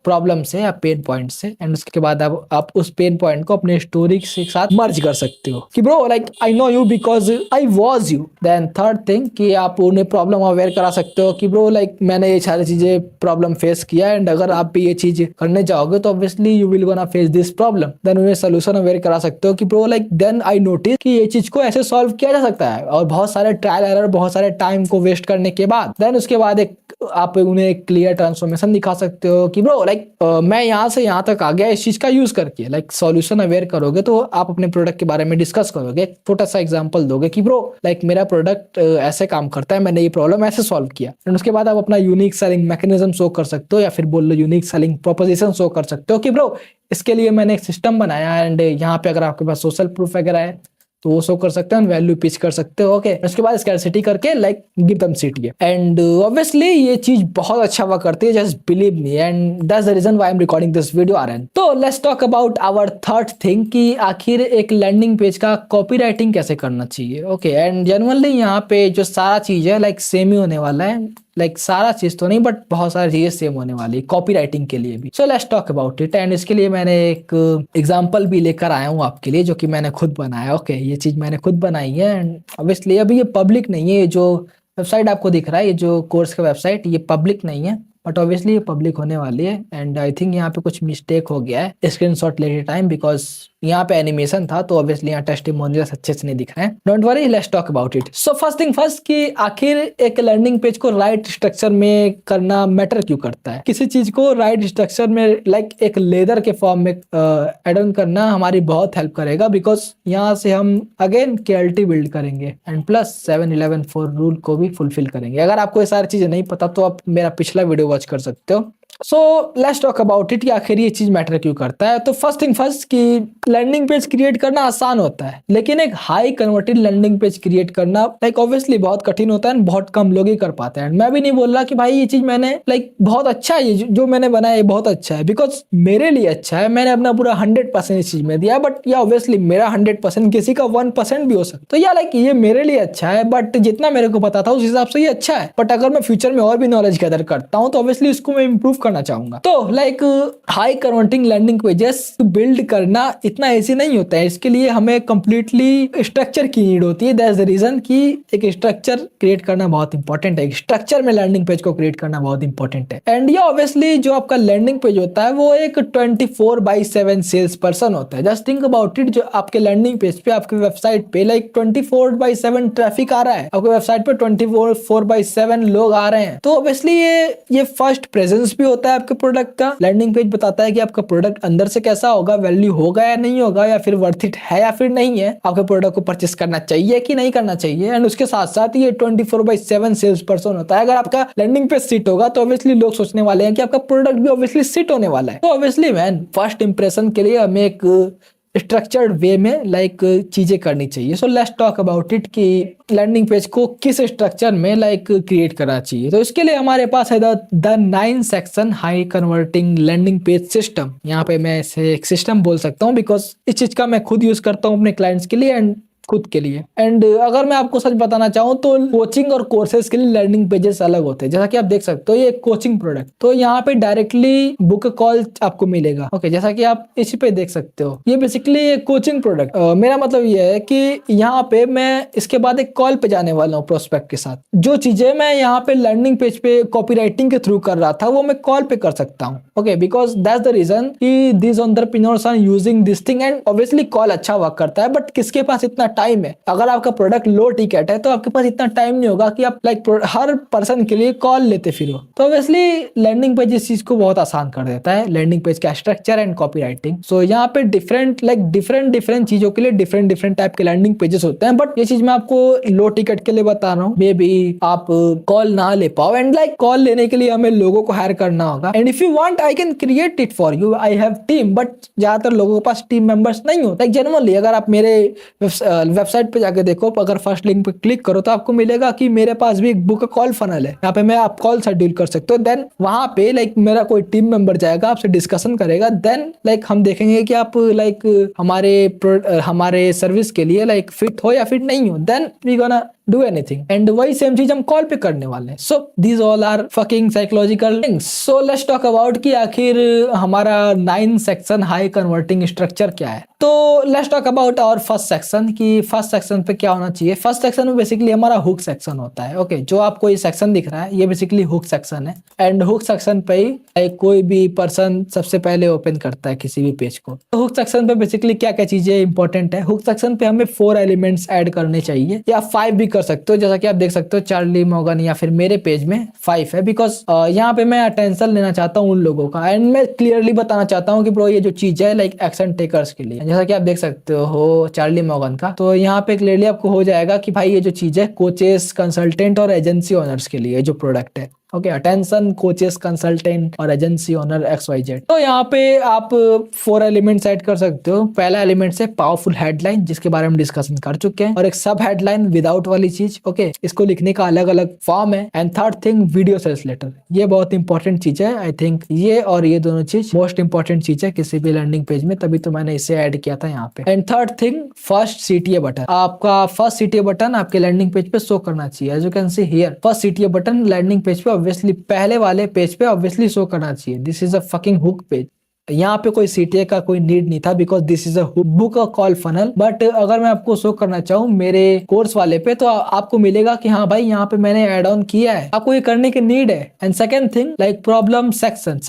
प्रॉब्लम से या पेन पॉइंट से। एंड उसके बाद आप उस पेन पॉइंट को अपने स्टोरी के साथ मर्ज कर सकते हो कि bro like I know you because I was you. Then third thing कि आप उन्हें प्रॉब्लम अवेयर करा सकते हो कि ब्रो लाइक मैंने ये सारी चीजें प्रॉब्लम फेस किया एंड अगर आप भी ये चीज करने जाओगे तो obviously you will gonna face this problem. Then उन्हें सोल्यूशन अवेयर करा सकते हो कि bro like then I notice कि ये चीज को ऐसे सॉल्व किया जा सकता है, और बहुत सारे ट्रायल एरर, बहुत सारे टाइम को वेस्ट करने के बाद देन उसके बाद एक आप उन्हें एक क्लियर ट्रांसफॉर्मेशन दिखा सकते हो कि ब्रो लाइक मैं यहाँ से यहाँ तक आ गया इस चीज का यूज करके। लाइक सॉल्यूशन अवेयर करोगे तो आप अपने प्रोडक्ट के बारे में डिस्कस करोगे, छोटा सा एग्जांपल दोगे कि ब्रो लाइक मेरा प्रोडक्ट ऐसे काम करता है, मैंने ये प्रॉब्लम ऐसे सॉल्व किया। एंड उसके बाद आप अपना यूनिक सेलिंग मैकेनिज्म शो कर सकते हो या फिर बोल लो यूनिक सेलिंग प्रोपोजिशन शो कर सकते हो कि ब्रो इसके लिए मैंने एक सिस्टम बनाया एंड यहाँ पे अगर आपके पास सोशल प्रूफ वगैरह है तो वो शो कर सकते हैं, वैल्यू पिच कर सकते हो। ओके, उसके बाद स्कैरसिटी करके like give them city. And obviously ये चीज बहुत अच्छा वर्क करती है, just believe me, and that's the reason why I am recording this video RN. तो let's talk about our third thing कि आखिर एक लैंडिंग पेज का कॉपीराइटिंग कैसे करना चाहिए। ओके, एंड जनरली यहाँ पे जो सारा चीज है लाइक सेम ही होने वाला है, लाइक सारा चीज तो नहीं बट बहुत सारी चीजें सेम होने वाली है कॉपी राइटिंग के लिए भी। सो let's talk about it. And इसके लिए मैंने एक एग्जांपल भी लेकर आया हूँ आपके लिए जो कि मैंने खुद बनाया। ओके, ये चीज मैंने खुद बनाई है एंड ऑब्वियसली अभी ये पब्लिक नहीं है। जो वेबसाइट आपको दिख रहा है, ये जो कोर्स का वेबसाइट, ये पब्लिक नहीं है बट ऑब्वियसली ये पब्लिक होने वाली है। एंड आई थिंक यहाँ पे कुछ मिस्टेक हो गया है स्क्रीनशॉट लेते टाइम, बिकॉज यहाँ पे एनिमेशन था तो ऑब्वियसली यहाँ टेस्टिमोनियल्स अच्छे से नहीं दिख रहे हैं। Don't worry, let's talk about it. So first thing first कि आखिर एक लर्निंग पेज को राइट स्ट्रक्चर में करना मैटर क्यों करता है। किसी चीज को राइट स्ट्रक्चर में लाइक एक लेदर के फॉर्म में एड ऑन करना हमारी बहुत हेल्प करेगा, बिकॉज यहाँ से हम अगेन केएलटी बिल्ड करेंगे एंड प्लस 7-11-4 रूल को भी फुलफिल करेंगे। अगर आपको ये सारी चीजें नहीं पता तो आप मेरा पिछला वीडियो वॉच कर सकते हो। So let's talk about it कि आखिर ये चीज मैटर क्यों करता है। तो फर्स्ट थिंग फर्स्ट कि लैंडिंग पेज क्रिएट करना आसान होता है, लेकिन एक high converted landing page create करना लाइक ऑब्वियसली बहुत कठिन होता है, बहुत कम लोग ही कर पाते हैं। मैं भी नहीं बोल रहा कि भाई ये चीज मैंने लाइक बहुत अच्छा है, ये जो मैंने बनाया है बहुत अच्छा है, बिकॉज मेरे लिए अच्छा है, मैंने अपना पूरा 100% इस चीज में दिया। बट या ऑब्वियसली मेरा 100% किसी का 1% भी हो सकता है, तो या लाइक ये मेरे लिए अच्छा है, बट जितना मेरे को पता था उस हिसाब से ये अच्छा है। बट अगर मैं फ्यूचर में और भी नॉलेज गैदर करता हूँ तो ऑब्वियसली इसको मैं इंप्रूव करना चाहूंगा। तो like high converting landing pages build करना इतना इजी नहीं होता है, इसके लिए हमें कंप्लीटली स्ट्रक्चर की नीड होती है। दैट्स द रीजन कि एक स्ट्रक्चर क्रिएट करना बहुत इंपॉर्टेंट है, एक स्ट्रक्चर में लैंडिंग पेज को क्रिएट करना बहुत इंपॉर्टेंट है। एंड ये ऑब्वियसली जो आपका लैंडिंग पेज होता है वो एक 24/7 सेल्स पर्सन होता है। जस्ट थिंक अबाउट इट, जो आपके लैंडिंग पेज पे, आपके वेबसाइट पे लाइक 24/7 ट्रैफिक आ रहा है, आपके वेबसाइट पे 24/7 लोग आ रहे हैं, तो ऑब्वियसली ये फर्स्ट प्रेजेंस भी होता है आपके प्रोडक्ट का, लैंडिंग पेज बताता है कि आपका प्रोडक्ट अंदर से कैसा होगा, वैल्यू होगा या नहीं होगा, या फिर वर्थ इट है या फिर नहीं है, आपके प्रोडक्ट को परचेस करना चाहिए कि नहीं करना चाहिए। एंड उसके साथ साथ ये 24/7 सेल्स पर्सन होता है। अगर आपका लैंडिंग पेज सिट होगा तो ऑब्वियसली लोग सोचने वाले हैं कि आपका प्रोडक्ट भी ऑब्वियसली सिट होने वाला है। तो ऑब्वियसली मैन, फर्स्ट इंप्रेशन के लिए हमें एक स्ट्रक्चर्ड वे में चीजें करनी चाहिए। सो लेट्स टॉक अबाउट इट कि लैंडिंग पेज को किस स्ट्रक्चर में क्रिएट करना चाहिए। तो इसके लिए हमारे पास है the 9 section high converting landing page system. यहाँ पे मैं इसे एक सिस्टम बोल सकता हूँ बिकॉज इस चीज का मैं खुद यूज करता हूँ अपने क्लाइंट्स के लिए एंड खुद के लिए। एंड अगर मैं आपको सच बताना चाहूँ तो कोचिंग और कोर्सेज के लिए लैंडिंग पेजेस अलग होते हैं। जैसा कि आप देख सकते हो ये कोचिंग प्रोडक्ट, तो यहाँ पे डायरेक्टली बुक कॉल आपको मिलेगा। ओके, जैसा कि आप इसी पे देख सकते हो, ये बेसिकली कोचिंग प्रोडक्ट। मेरा मतलब ये है कि यहाँ पे मैं इसके बाद एक कॉल पे जाने वाला हूँ प्रोस्पेक्ट के साथ। जो चीजें मैं यहाँ पे लैंडिंग पेज पे कॉपीराइटिंग के थ्रू कर रहा था वो मैं कॉल पे कर सकता हूँ। Okay, because that's the reason कि this entrepreneurs are using this thing. And obviously call अच्छा वर्क करता है, बट किसके पास इतना टाइम है? अगर आपका प्रोडक्ट लो टिकट है तो आपके पास इतना टाइम नहीं होगा कि आप हर पर्सन के लिए कॉल लेते फिरो। तो ऑब्वियसली लैंडिंग पेज इस चीज को बहुत आसान कर देता है, लैंडिंग पेज का स्ट्रक्चर एंड कॉपीराइटिंग। सो यहाँ पे डिफरेंट चीजों के लिए डिफरेंट टाइप के लैंडिंग पेजेस होते हैं, बट ये चीज मैं आपको लो टिकट के लिए बता रहा हूँ। मे बी आप कॉल ना ले पाओ एंड कॉल लेने के लिए हमें लोगों को हायर करना होगा। And if you want I can create it for you, I have team, but ज्यादातर लोगों के पास टीम मेंबर्स नहीं होते। जनरली अगर आप मेरे वेबसाइट पे जाके देखो, अगर फर्स्ट लिंक पे क्लिक करो तो आपको मिलेगा कि मेरे पास भी एक बुक कॉल फनल है। यहाँ पे मैं आप कॉल शेड्यूल कर सकते हो। देन वहां पे मेरा कोई टीम मेंबर जाएगा, आपसे डिस्कशन करेगा। देन हम देखेंगे कि आप हमारे सर्विस के लिए फिट हो या फिट नहीं हो। Then we gonna do anything. And वही सेम चीज हम कॉल पे करने वाले हैं। So these all are fucking psychological things. So let's talk about कि आखिर हमारा 9 सेक्शन हाई कन्वर्टिंग स्ट्रक्चर क्या है। तो let's talk about our first section कि फर्स्ट सेक्शन पे क्या होना चाहिए। फर्स्ट सेक्शन में बेसिकली हमारा हुक सेक्शन होता है। ओके, जो आपको ये सेक्शन दिख रहा है ये बेसिकली हुक सेक्शन है। एंड हुक सेक्शन पे ही कोई भी पर्सन सबसे पहले ओपन करता है किसी भी पेज को। तो हुक सेक्शन पे बेसिकली क्या क्या चीजें इंपॉर्टेंट है। हुक सेक्शन पे हमें 4 एलिमेंट्स ऐड करने चाहिए, या 5 भी कर सकते हो। जैसा कि आप देख सकते हो चार्ली मॉर्गन या फिर मेरे पेज में 5 है, बिकॉज यहाँ पे मैं अटेंशन लेना चाहता हूँ उन लोगों का। एंड मैं क्लियरली बताना चाहता हूँ कि ब्रो ये जो चीज है एक्शन टेकर्स के लिए। जैसा कि आप देख सकते हो चार्ली मॉर्गन का, तो यहाँ पे क्लियरली आपको हो जाएगा कि भाई ये जो चीज है कोचेस, कंसल्टेंट और एजेंसी ओनर्स के लिए जो प्रोडक्ट है। ओके, अटेंशन, कोचेस, कंसल्टेंट और एजेंसी ओनर XYZ। तो यहाँ पे आप 4 एलिमेंट्स ऐड कर सकते हो। पहला एलिमेंट है पावरफुल हेडलाइन, जिसके बारे में डिस्कशन कर चुके हैं, और एक सब हेडलाइन विदाउट वाली चीज। ओके, इसको लिखने का अलग अलग फॉर्म है। And third thing video sales letter, ये बहुत इंपॉर्टेंट चीज है। आई थिंक ये और ये दोनों चीज मोस्ट इंपॉर्टेंट चीज है किसी भी लैंडिंग पेज में, तभी तो मैंने इसे ऐड किया था यहाँ पे। And third thing first CTA button, आपका फर्स्ट CTA बटन आपके लैंडिंग पेज पे शो करना चाहिए। As you can see here, first CTA button landing page पे ऑब्वियसली पहले वाले पेज पे ऑब्वियसली शो करना चाहिए। This is a fucking hook page. यहाँ पे कोई CTA का कोई नीड नहीं था, because this is a book a call funnel. But अगर मैं आपको शो करना चाहूँ मेरे कोर्स वाले पे, तो आपको मिलेगा कि हाँ भाई यहाँ पे मैंने एड ऑन किया है, आपको ये करने की नीड है। And second thing problem section,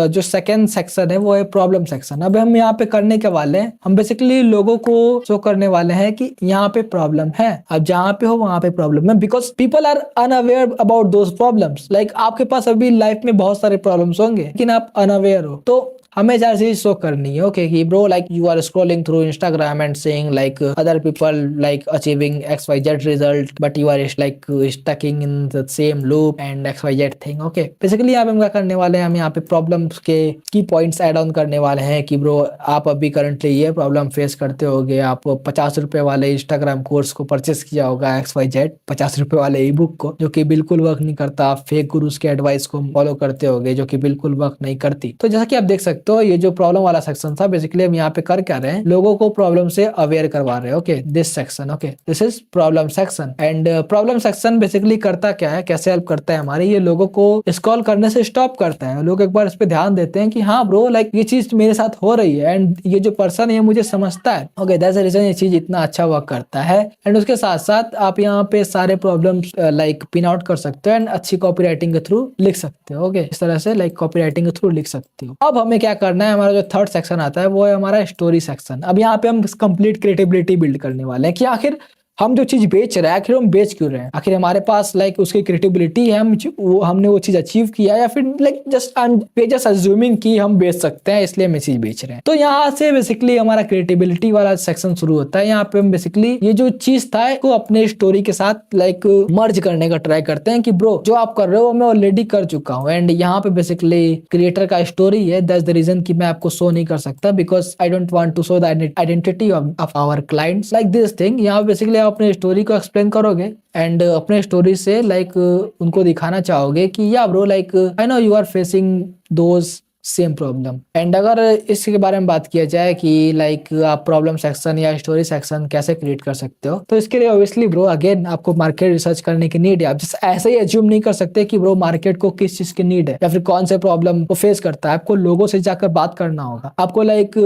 जो सेकंड सेक्शन है वो है प्रॉब्लम सेक्शन। अब हम यहाँ पे करने के वाले हैं, हम बेसिकली लोगों को शो करने वाले हैं कि यहाँ पे प्रॉब्लम है। अब जहाँ पे हो वहां पे प्रॉब्लम है, because people are unaware about those problems. आपके पास अभी लाइफ में बहुत सारे प्रॉब्लम्स होंगे, लेकिन आप अनअवेयर हो, तो हमें चार चीज शो करनी है। ओके, कि bro you are scrolling through Instagram and seeing other people achieving XYZ result, but you are stucking in the same loop and XYZ thing. Okay, basically यहाँ पे हम क्या करने वाले हैं, हम यहाँ पे प्रॉब्लम्स के की पॉइंट्स ऐड ऑन करने वाले हैं कि ब्रो आप अभी करंटली ये प्रॉब्लम फेस करते होगे। आप 50 रुपए वाले इंस्टाग्राम कोर्स को परचेस किया होगा XYZ, 50 रुपए वाले ई बुक को, जो कि बिल्कुल वर्क नहीं करता। आप फेक गुरुज के एडवाइस को फॉलो करते होगे, जो कि बिल्कुल वर्क नहीं करती। तो जैसा कि आप देख सकते तो ये जो प्रॉब्लम वाला सेक्शन था, बेसिकली हम यहाँ पे कर क्या रहे हैं, लोगों को प्रॉब्लम से अवेयर करवा रहे हैं। Okay, this section, okay this is problem section. And problem section basically करता क्या है, कैसे हेल्प करता है हमारे, ये लोगों को स्क्रॉल करने से स्टॉप करता है। लोग एक बार इस पे ध्यान देते हैं कि हाँ ब्रो ये चीज मेरे साथ हो रही है एंड ये जो पर्सन है मुझे समझता है। ओके, दैट्स द रीजन ये चीज इतना अच्छा वर्क करता है। एंड उसके साथ साथ आप यहाँ पे सारे प्रॉब्लम्स पिन आउट कर सकते हो एंड अच्छी कॉपी राइटिंग के थ्रू लिख सकते हो। ओके, इस तरह से कॉपी राइटिंग के थ्रू लिख सकते हो। अब हमें क्या करना है, हमारा जो थर्ड सेक्शन आता है वो है हमारा स्टोरी सेक्शन। अब यहाँ पे हम कंप्लीट क्रिएटिविटी बिल्ड करने वाले हैं कि आखिर हम जो चीज बेच रहे हैं आखिर हम बेच क्यों रहे हैं, आखिर हमारे पास लाइक उसकी क्रिएटिबिलिटी है, हमने वो चीज अचीव किया, या फिर लाइक जस्ट अज्यूमिंग कि हम बेच सकते हैं इसलिए हम ये चीज बेच रहे हैं। तो यहाँ से बेसिकली हमारा क्रिएटिबिलिटी वाला सेक्शन शुरू होता है। यहाँ पे हम बेसिकली ये जो चीज था को अपने स्टोरी के साथ लाइक मर्ज करने का ट्राई करते हैं कि ब्रो जो आप कर रहे हो मैं ऑलरेडी कर चुका हूँ। एंड यहाँ पे बेसिकली क्रिएटर का स्टोरी है, दैट्स द रीजन कि मैं आपको शो नहीं कर सकता because I don't want to show the identity of our clients like this thing. यहाँ बेसिकली आप अपने स्टोरी को एक्सप्लेन करोगे एंड अपने स्टोरी से लाइक उनको दिखाना चाहोगे कि या bro like I know you are facing those same problem. And अगर इसके बारे में बात किया जाए कि लाइक आप प्रॉब्लम सेक्शन या स्टोरी सेक्शन कैसे क्रिएट कर सकते हो, तो इसके लिए ऑब्वियसली ब्रो अगेन आपको मार्केट रिसर्च करने की नीड है। आप जैसे ऐसे ही एज्यूम नहीं कर सकते कि ब्रो मार्केट को किस चीज की नीड है या फिर कौन से प्रॉब्लम को फेस करता है। आपको लोगों से जाकर बात करना होगा, आपको लाइक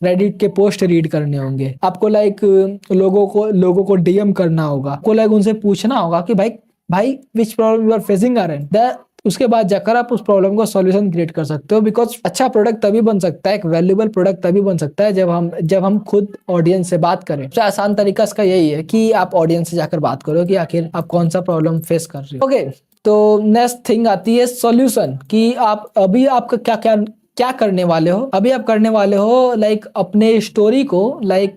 रेडिट के पोस्ट रीड करने होंगे, आपको लाइक लोगों को डीएम करना होगा, आपको लाइक उनसे पूछना होगा कि भाई which problem you are facing are and उसके बाद जाकर आप उस प्रॉब्लम का सॉल्यूशन क्रिएट कर सकते हो। बिकॉज अच्छा प्रोडक्ट तभी बन सकता है, एक वैल्यूएबल प्रोडक्ट तभी बन सकता है जब हम खुद ऑडियंस से बात करें। सबसे आसान तरीका इसका यही है कि आप ऑडियंस से जाकर बात करो कि आखिर आप कौन सा प्रॉब्लम फेस कर रहे हो। ओके, तो नेक्स्ट थिंग आती है सॉल्यूशन, कि आप अभी आपका क्या करने वाले हो। अभी आप करने वाले हो लाइक अपने स्टोरी को लाइक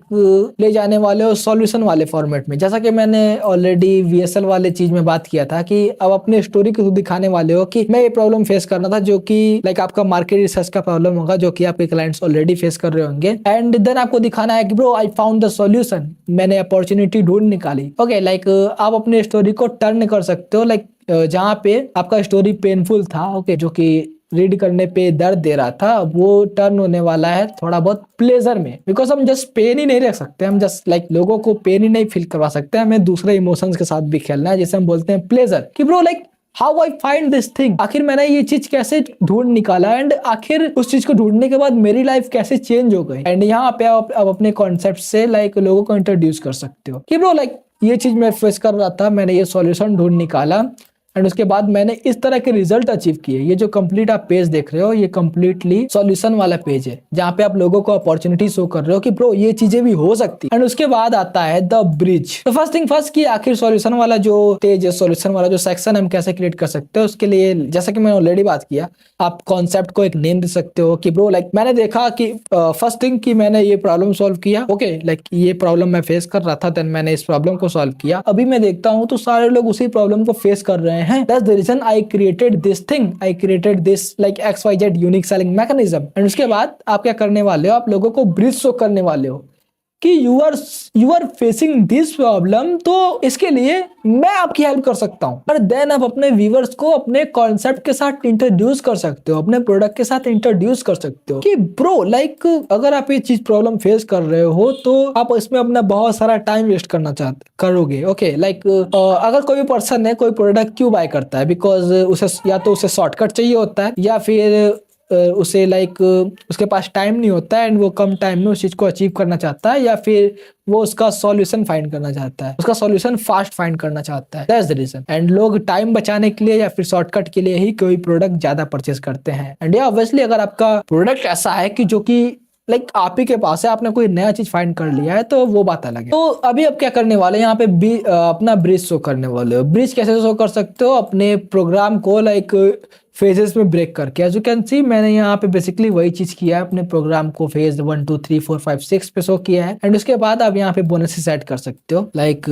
ले जाने वाले हो सॉल्यूशन वाले फॉर्मेट में। जैसा कि मैंने ऑलरेडी वीएसएल वाले चीज में बात किया था कि अब अपने स्टोरी को दिखाने वाले हो कि मैं ये प्रॉब्लम फेस करना था, जो कि लाइक आपका मार्केट रिसर्च का प्रॉब्लम होगा जो कि आपके क्लाइंट्स ऑलरेडी फेस कर रहे होंगे। एंड देन आपको दिखाना है कि bro I found the solution, मैंने अपॉर्चुनिटी ढूंढ निकाली। ओके, लाइक आप अपने स्टोरी को टर्न कर सकते हो लाइक जहाँ पे आपका स्टोरी पेनफुल था, ओके, जो कि रीड करने पे दर्द दे रहा था, वो टर्न होने वाला है थोड़ा बहुत प्लेजर में। बिकॉज हम जस्ट पेन ही नहीं रख सकते, हम जस्ट लाइक लोगों को पेन ही नहीं फील करवा सकते, हमें दूसरे इमोशंस के साथ भी खेलना है, जिसे हम बोलते हैं प्लेजर। कि bro like how I find this thing, आखिर मैंने ये चीज कैसे ढूंढ निकाला एंड आखिर उस चीज को ढूंढने के बाद मेरी लाइफ कैसे चेंज हो गई। एंड यहाँ पे आप अपने कॉन्सेप्ट से लाइक लोगों को इंट्रोड्यूस कर सकते हो कि ब्रो लाइक ये चीज मैं फेस कर रहा था, मैंने ये सॉल्यूशन ढूंढ निकाला एंड उसके बाद मैंने इस तरह के रिजल्ट अचीव किए। ये जो कंप्लीट आप पेज देख रहे हो ये कंप्लीटली सॉल्यूशन वाला पेज है, जहाँ पे आप लोगों को अपॉर्चुनिटी शो कर रहे हो कि ब्रो ये चीजें भी हो सकती। एंड उसके बाद आता है द ब्रिज। तो फर्स्ट थिंग फर्स्ट कि आखिर सॉल्यूशन वाला जो पेज है, सॉल्यूशन वाला जो सेक्शन हम कैसे क्रिएट कर सकते हो। उसके लिए जैसा कि मैंने ऑलरेडी बात किया, आप कॉन्सेप्ट को एक नेम दे सकते हो कि ब्रो लाइक मैंने देखा कि फर्स्ट थिंग कि मैंने ये प्रॉब्लम सॉल्व किया, ओके, लाइक ये प्रॉब्लम मैं फेस कर रहा था, देन मैंने इस प्रॉब्लम को सॉल्व किया। अभी मैं देखता हूँ तो सारे लोग उसी प्रॉब्लम को फेस कर रहे हैं, that's the reason I created this thing, I created this like XYZ unique selling mechanism। And उसके बाद आप क्या करने वाले हो, आप लोगों को ब्रिज शो करने वाले हो कि you are facing this problem, तो इसके लिए मैं आपकी हेल्प कर सकता हूं। और देन आप अपने व्यूअर्स को अपने कॉन्सेप्ट के साथ इंट्रोड्यूस कर सकते हो, अपने प्रोडक्ट के साथ इंट्रोड्यूस कर सकते हो कि ब्रो लाइक अगर आप ये चीज प्रॉब्लम फेस कर रहे हो तो आप इसमें अपना बहुत सारा टाइम वेस्ट करना करोगे। ओके, लाइक अगर कोई भी पर्सन है कोई प्रोडक्ट क्यों बाय करता है, बिकॉज उसे या तो उसे शॉर्टकट चाहिए होता है या फिर उसे लाइक उसके पास टाइम नहीं होता है एंड वो कम टाइम में उस चीज को अचीव करना चाहता है, या फिर वो उसका सॉल्यूशन फाइंड करना चाहता है, उसका सॉल्यूशन फास्ट फाइंड करना चाहता है। That's the reason. एंड लोग टाइम बचाने के लिए या फिर शॉर्टकट के लिए ही कोई प्रोडक्ट ज्यादा परचेस करते हैं। एंड या ऑब्वियसली अगर आपका प्रोडक्ट ऐसा है कि जो कि लाइक आप ही के पास है, आपने कोई नया चीज फाइंड कर लिया है, तो वो बात अलग है। तो अभी आप क्या करने वाले हैं, यहाँ पे अपना ब्रिज शो करने वाले हो। ब्रिज कैसे शो कर सकते हो, अपने प्रोग्राम को लाइक फेजेस में ब्रेक करके। एज यू कैन सी मैंने यहाँ पे बेसिकली वही चीज किया है, अपने प्रोग्राम को फेज 1 2 3 4 5 6 पे शो किया है। एंड उसके बाद आप यहाँ पे बोनसेस ऐड कर सकते हो, लाइक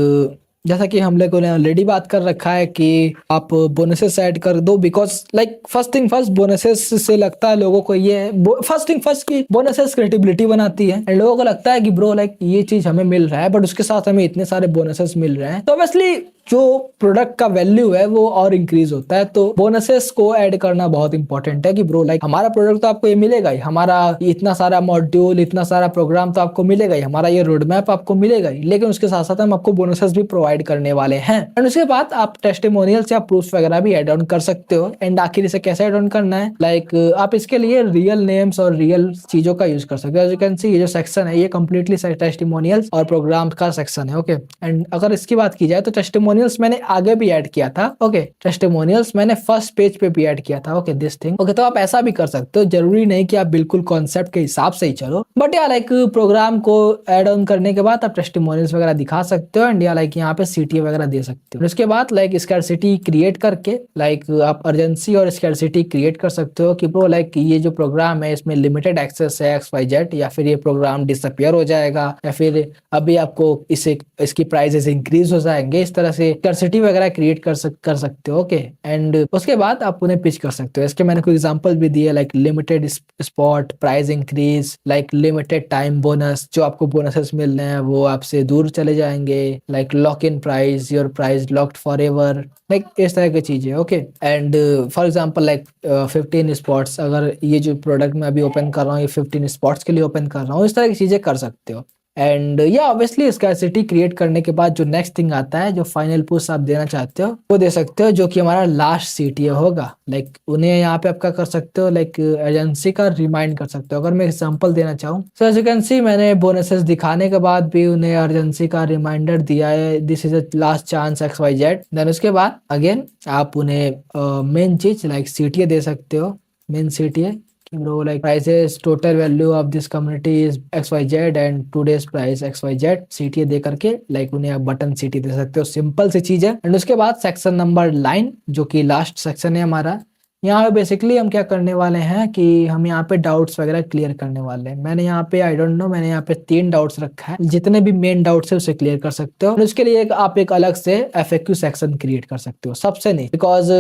जैसा कि हम लोगों ने ऑलरेडी बात कर रखा है कि आप बोनसेस ऐड कर दो, because like first thing first bonuses से लगता है लोगों को, ये फर्स्ट थिंग फर्स्ट की बोनसेस क्रिएटिबिलिटी बनाती है एंड लोगों को लगता है कि ब्रो लाइक ये चीज हमें मिल रहा है बट उसके साथ हमें इतने सारे बोनसेस मिल रहे हैं, तो ऑब्वियसली जो प्रोडक्ट का वैल्यू है वो और इंक्रीज होता है। तो बोनसेस को ऐड करना बहुत इंपॉर्टेंट है कि ब्रो लाइक हमारा प्रोडक्ट तो आपको ये मिलेगा ही, हमारा इतना सारा मॉड्यूल इतना सारा प्रोग्राम तो आपको मिलेगा ही, हमारा ये रोड मैप आपको मिलेगा ही, लेकिन उसके साथ साथ हम आपको बोनसेस भी प्रोवाइड करने वाले हैं। एंड उसके बाद आप टेस्टिमोनियल्स या प्रूफ वगैरह भी एड ऑन कर सकते हो। एंड आखिर इसे कैसे एड ऑन करना है, लाइक आप इसके लिए रियल नेम्स और रियल चीजों का यूज कर सकते हो। एज यू कैन सी ये जो सेक्शन है ये कंप्लीटली टेस्टिमोनियल्स और प्रोग्राम का सेक्शन है। ओके, एंड अगर इसकी बात की जाए तो टेस्टिमोनियल टेस्टिमोनियल्स मैंने आगे भी ऐड किया था। ओके, टेस्टिमोनियल्स मैंने फर्स्ट पेज पे भी ऐड किया था। Okay, this thing. ओके, तो आप ऐसा भी कर सकते हो, जरूरी नहीं कि आप बिल्कुल कॉन्सेप्ट के हिसाब से ही चलो, बट या लाइक प्रोग्राम को ऐड ऑन करने के बाद आप टेस्टिमोनियल्स वगैरह दिखा सकते हो एंड या लाइक यहाँ पे सीटी वगैरह दे सकते हो। उसके बाद लाइक स्कैरसिटी क्रिएट करके लाइक आप अर्जेंसी और स्कैरसिटी क्रिएट कर सकते हो कि ब्रो लाइक ये जो प्रोग्राम है इसमें लिमिटेड एक्सेस है XYZ, या फिर ये प्रोग्राम डिसअपियर हो जाएगा, या फिर अभी आपको इसे इसकी प्राइसेस इंक्रीज हो जाएंगे। इस तरह से स्कैरसिटी वगैरह क्रिएट कर सकते हो। ओके, एंड उसके बाद आप उन्हें पिच कर सकते हो। इसके मैंने कोई एग्जांपल भी दिए, like limited spot price increase, like limited time bonus, जो आपको बोनसेस मिल रहे हैं वो आपसे दूर चले जाएंगे, like lock in price, your price locked for ever, like इस तरह की चीजें। Okay, and for example like 15 spots, अगर ये जो प्रोडक्ट मैं अभी ओपन कर रहा हूँ ये 15 स्पॉट्स के लिए ओपन कर रहा हूँ, इस तरह की चीजें कर सकते हो। एंड या ऑब्वियसली स्कैरसिटी क्रिएट करने के बाद जो नेक्स्ट थिंग आता है, जो फाइनल पुश आप देना चाहते हो वो दे सकते हो, जो कि हमारा लास्ट CTA होगा। लाइक उन्हें यहाँ पे आपका कर सकते हो, लाइक एजेंसी का रिमाइंड कर सकते हो। अगर मैं एग्जांपल देना चाहूँ, so as you can see मैंने बोनसेस दिखाने के बाद भी उन्हें एजेंसी का रिमाइंडर दिया है, this is a last chance XYZ। Then उसके बाद अगेन आप उन्हें मेन चीज लाइक CTA दे सकते हो, main CTA bro like prices total value of this community is XYZ and today's price XYZ, CTA दे करके लाइक उन्हें आप बटन CTA दे सकते हो। सिंपल सी चीज है। एंड उसके बाद सेक्शन नंबर 9 जो कि लास्ट सेक्शन है हमारा, यहाँ पे बेसिकली हम क्या करने वाले हैं कि हम यहाँ पे डाउट्स वगैरह क्लियर करने वाले हैं। मैंने यहाँ पे आई डोंट नो, मैंने यहाँ पे 3 डाउट्स रखा है, जितने भी मेन डाउट्स है उसे क्लियर कर सकते हो। और उसके लिए आप एक अलग से FAQ सेक्शन क्रिएट कर सकते हो, सबसे नहीं, बिकॉज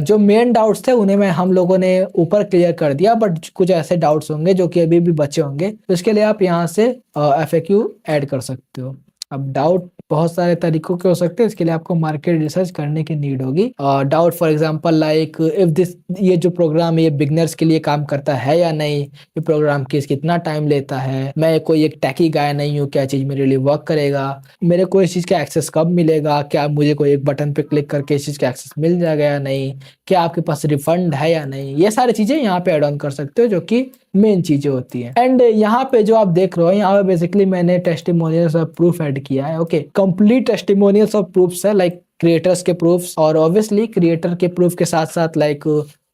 जो मेन डाउट्स थे उन्हें हम लोगों ने ऊपर क्लियर कर दिया, बट कुछ ऐसे डाउट्स होंगे जो कि अभी भी बचे होंगे, तो इसके लिए आप यहाँ से FAQ ऐड कर सकते हो। अब डाउट बहुत सारे तरीकों के हो सकते हैं, इसके लिए आपको मार्केट रिसर्च करने की नीड होगी। Doubt for example like if this, ये जो प्रोग्राम है ये बिगनर्स के लिए काम करता है या नहीं, ये प्रोग्राम कितना टाइम लेता है, मैं कोई एक टैकी गाय नहीं हूँ, क्या चीज मेरे लिए वर्क करेगा, मेरे को इस चीज का एक्सेस कब मिलेगा, क्या मुझे कोई एक बटन पे क्लिक करके इस चीज का एक्सेस मिल जाएगा या नहीं, क्या आपके पास रिफंड है या नहीं, ये सारी चीजें यहाँ पे एड ऑन कर सकते हो, जो कि मेन चीजें होती हैं। एंड यहाँ पे जो आप देख रहे हो, यहाँ पे बेसिकली मैंने टेस्टिमोनियल्स ऑफ प्रूफ ऐड किया है। Okay, complete testimonials of proofs है, लाइक क्रिएटर्स के प्रूफ्स, और ऑब्वियसली क्रिएटर के प्रूफ के साथ साथ लाइक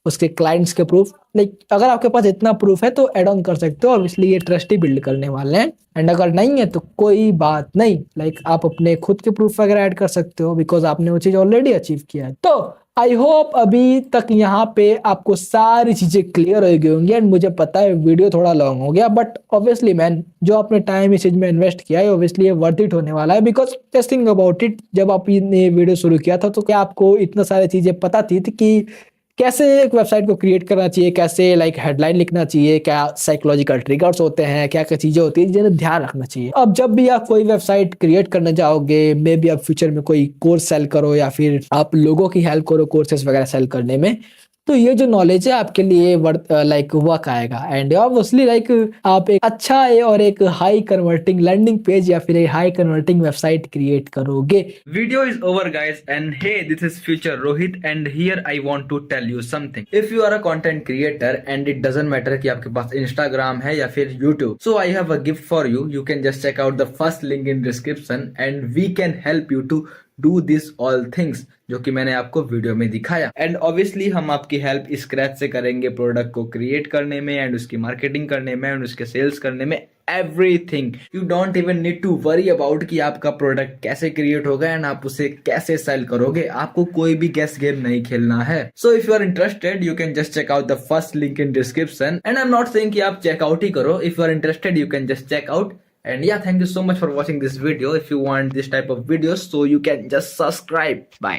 उसके क्लाइंट्स के प्रूफ। लाइक अगर आपके पास इतना प्रूफ है तो ऐड ऑन कर सकते हो, ऑब्वियसली ये ट्रस्ट ही बिल्ड करने वाले हैं। एंड अगर नहीं है तो कोई बात नहीं, लाइक आप अपने खुद के प्रूफ वगैरह ऐड कर सकते हो, बिकॉज आपने वो चीज ऑलरेडी अचीव किया है। तो आई होप अभी तक यहाँ पे आपको सारी चीजें क्लियर हो गई होंगी। एंड मुझे पता है वीडियो थोड़ा लॉन्ग हो गया, बट ऑब्वियसली मैन जो आपने टाइम इस चीज में इन्वेस्ट किया है ऑब्वियसली ये वर्थ इट होने वाला है, because just think about it, जब आपने वीडियो शुरू किया था तो क्या आपको इतना सारी चीजें पता थी कि कैसे एक वेबसाइट को क्रिएट करना चाहिए, कैसे लाइक हेडलाइन लिखना चाहिए, क्या साइकोलॉजिकल ट्रिगर्स होते हैं, क्या क्या चीजें होती है जिन्हें ध्यान रखना चाहिए। अब जब भी आप कोई वेबसाइट क्रिएट करने जाओगे, मे बी आप फ्यूचर में कोई कोर्स सेल करो या फिर आप लोगों की हेल्प करो कोर्सेज वगैरह सेल करने में, तो ये जो नॉलेज है आपके लिए लाइक वर्क आएगा। एंड ऑब्वियसली लाइक आप एक अच्छा और एक हाई कन्वर्टिंग लैंडिंग पेज या फिर एक हाई कन्वर्टिंग वेबसाइट क्रिएट करोगे। Video is over guys, and hey, this is future Rohit, and here I want to tell you something. If you are a content creator and it doesn't matter कि आपके पास Instagram है या फिर YouTube, so I have a gift for you. You can just check out the first link in description and we can help you to do this all things जो कि मैंने आपको video में दिखाया। एंड ऑब्वियसली हम आपकी help scratch से करेंगे प्रोडक्ट को क्रिएट करने में एंड उसकी मार्केटिंग करने में एंड उसके सेल्स करने में, everything. You don't even need to worry about कि आपका प्रोडक्ट कैसे क्रिएट होगा एंड आप उसे कैसे सेल करोगे। आपको कोई भी गेस गेम नहीं खेलना है। So if you are interested you can just check out the first link in description and I am not saying कि आप चेकआउट ही करो। If you are interested you can just check out. And yeah, thank you so much for watching this video. If you want this type of videos, so you can just subscribe. Bye.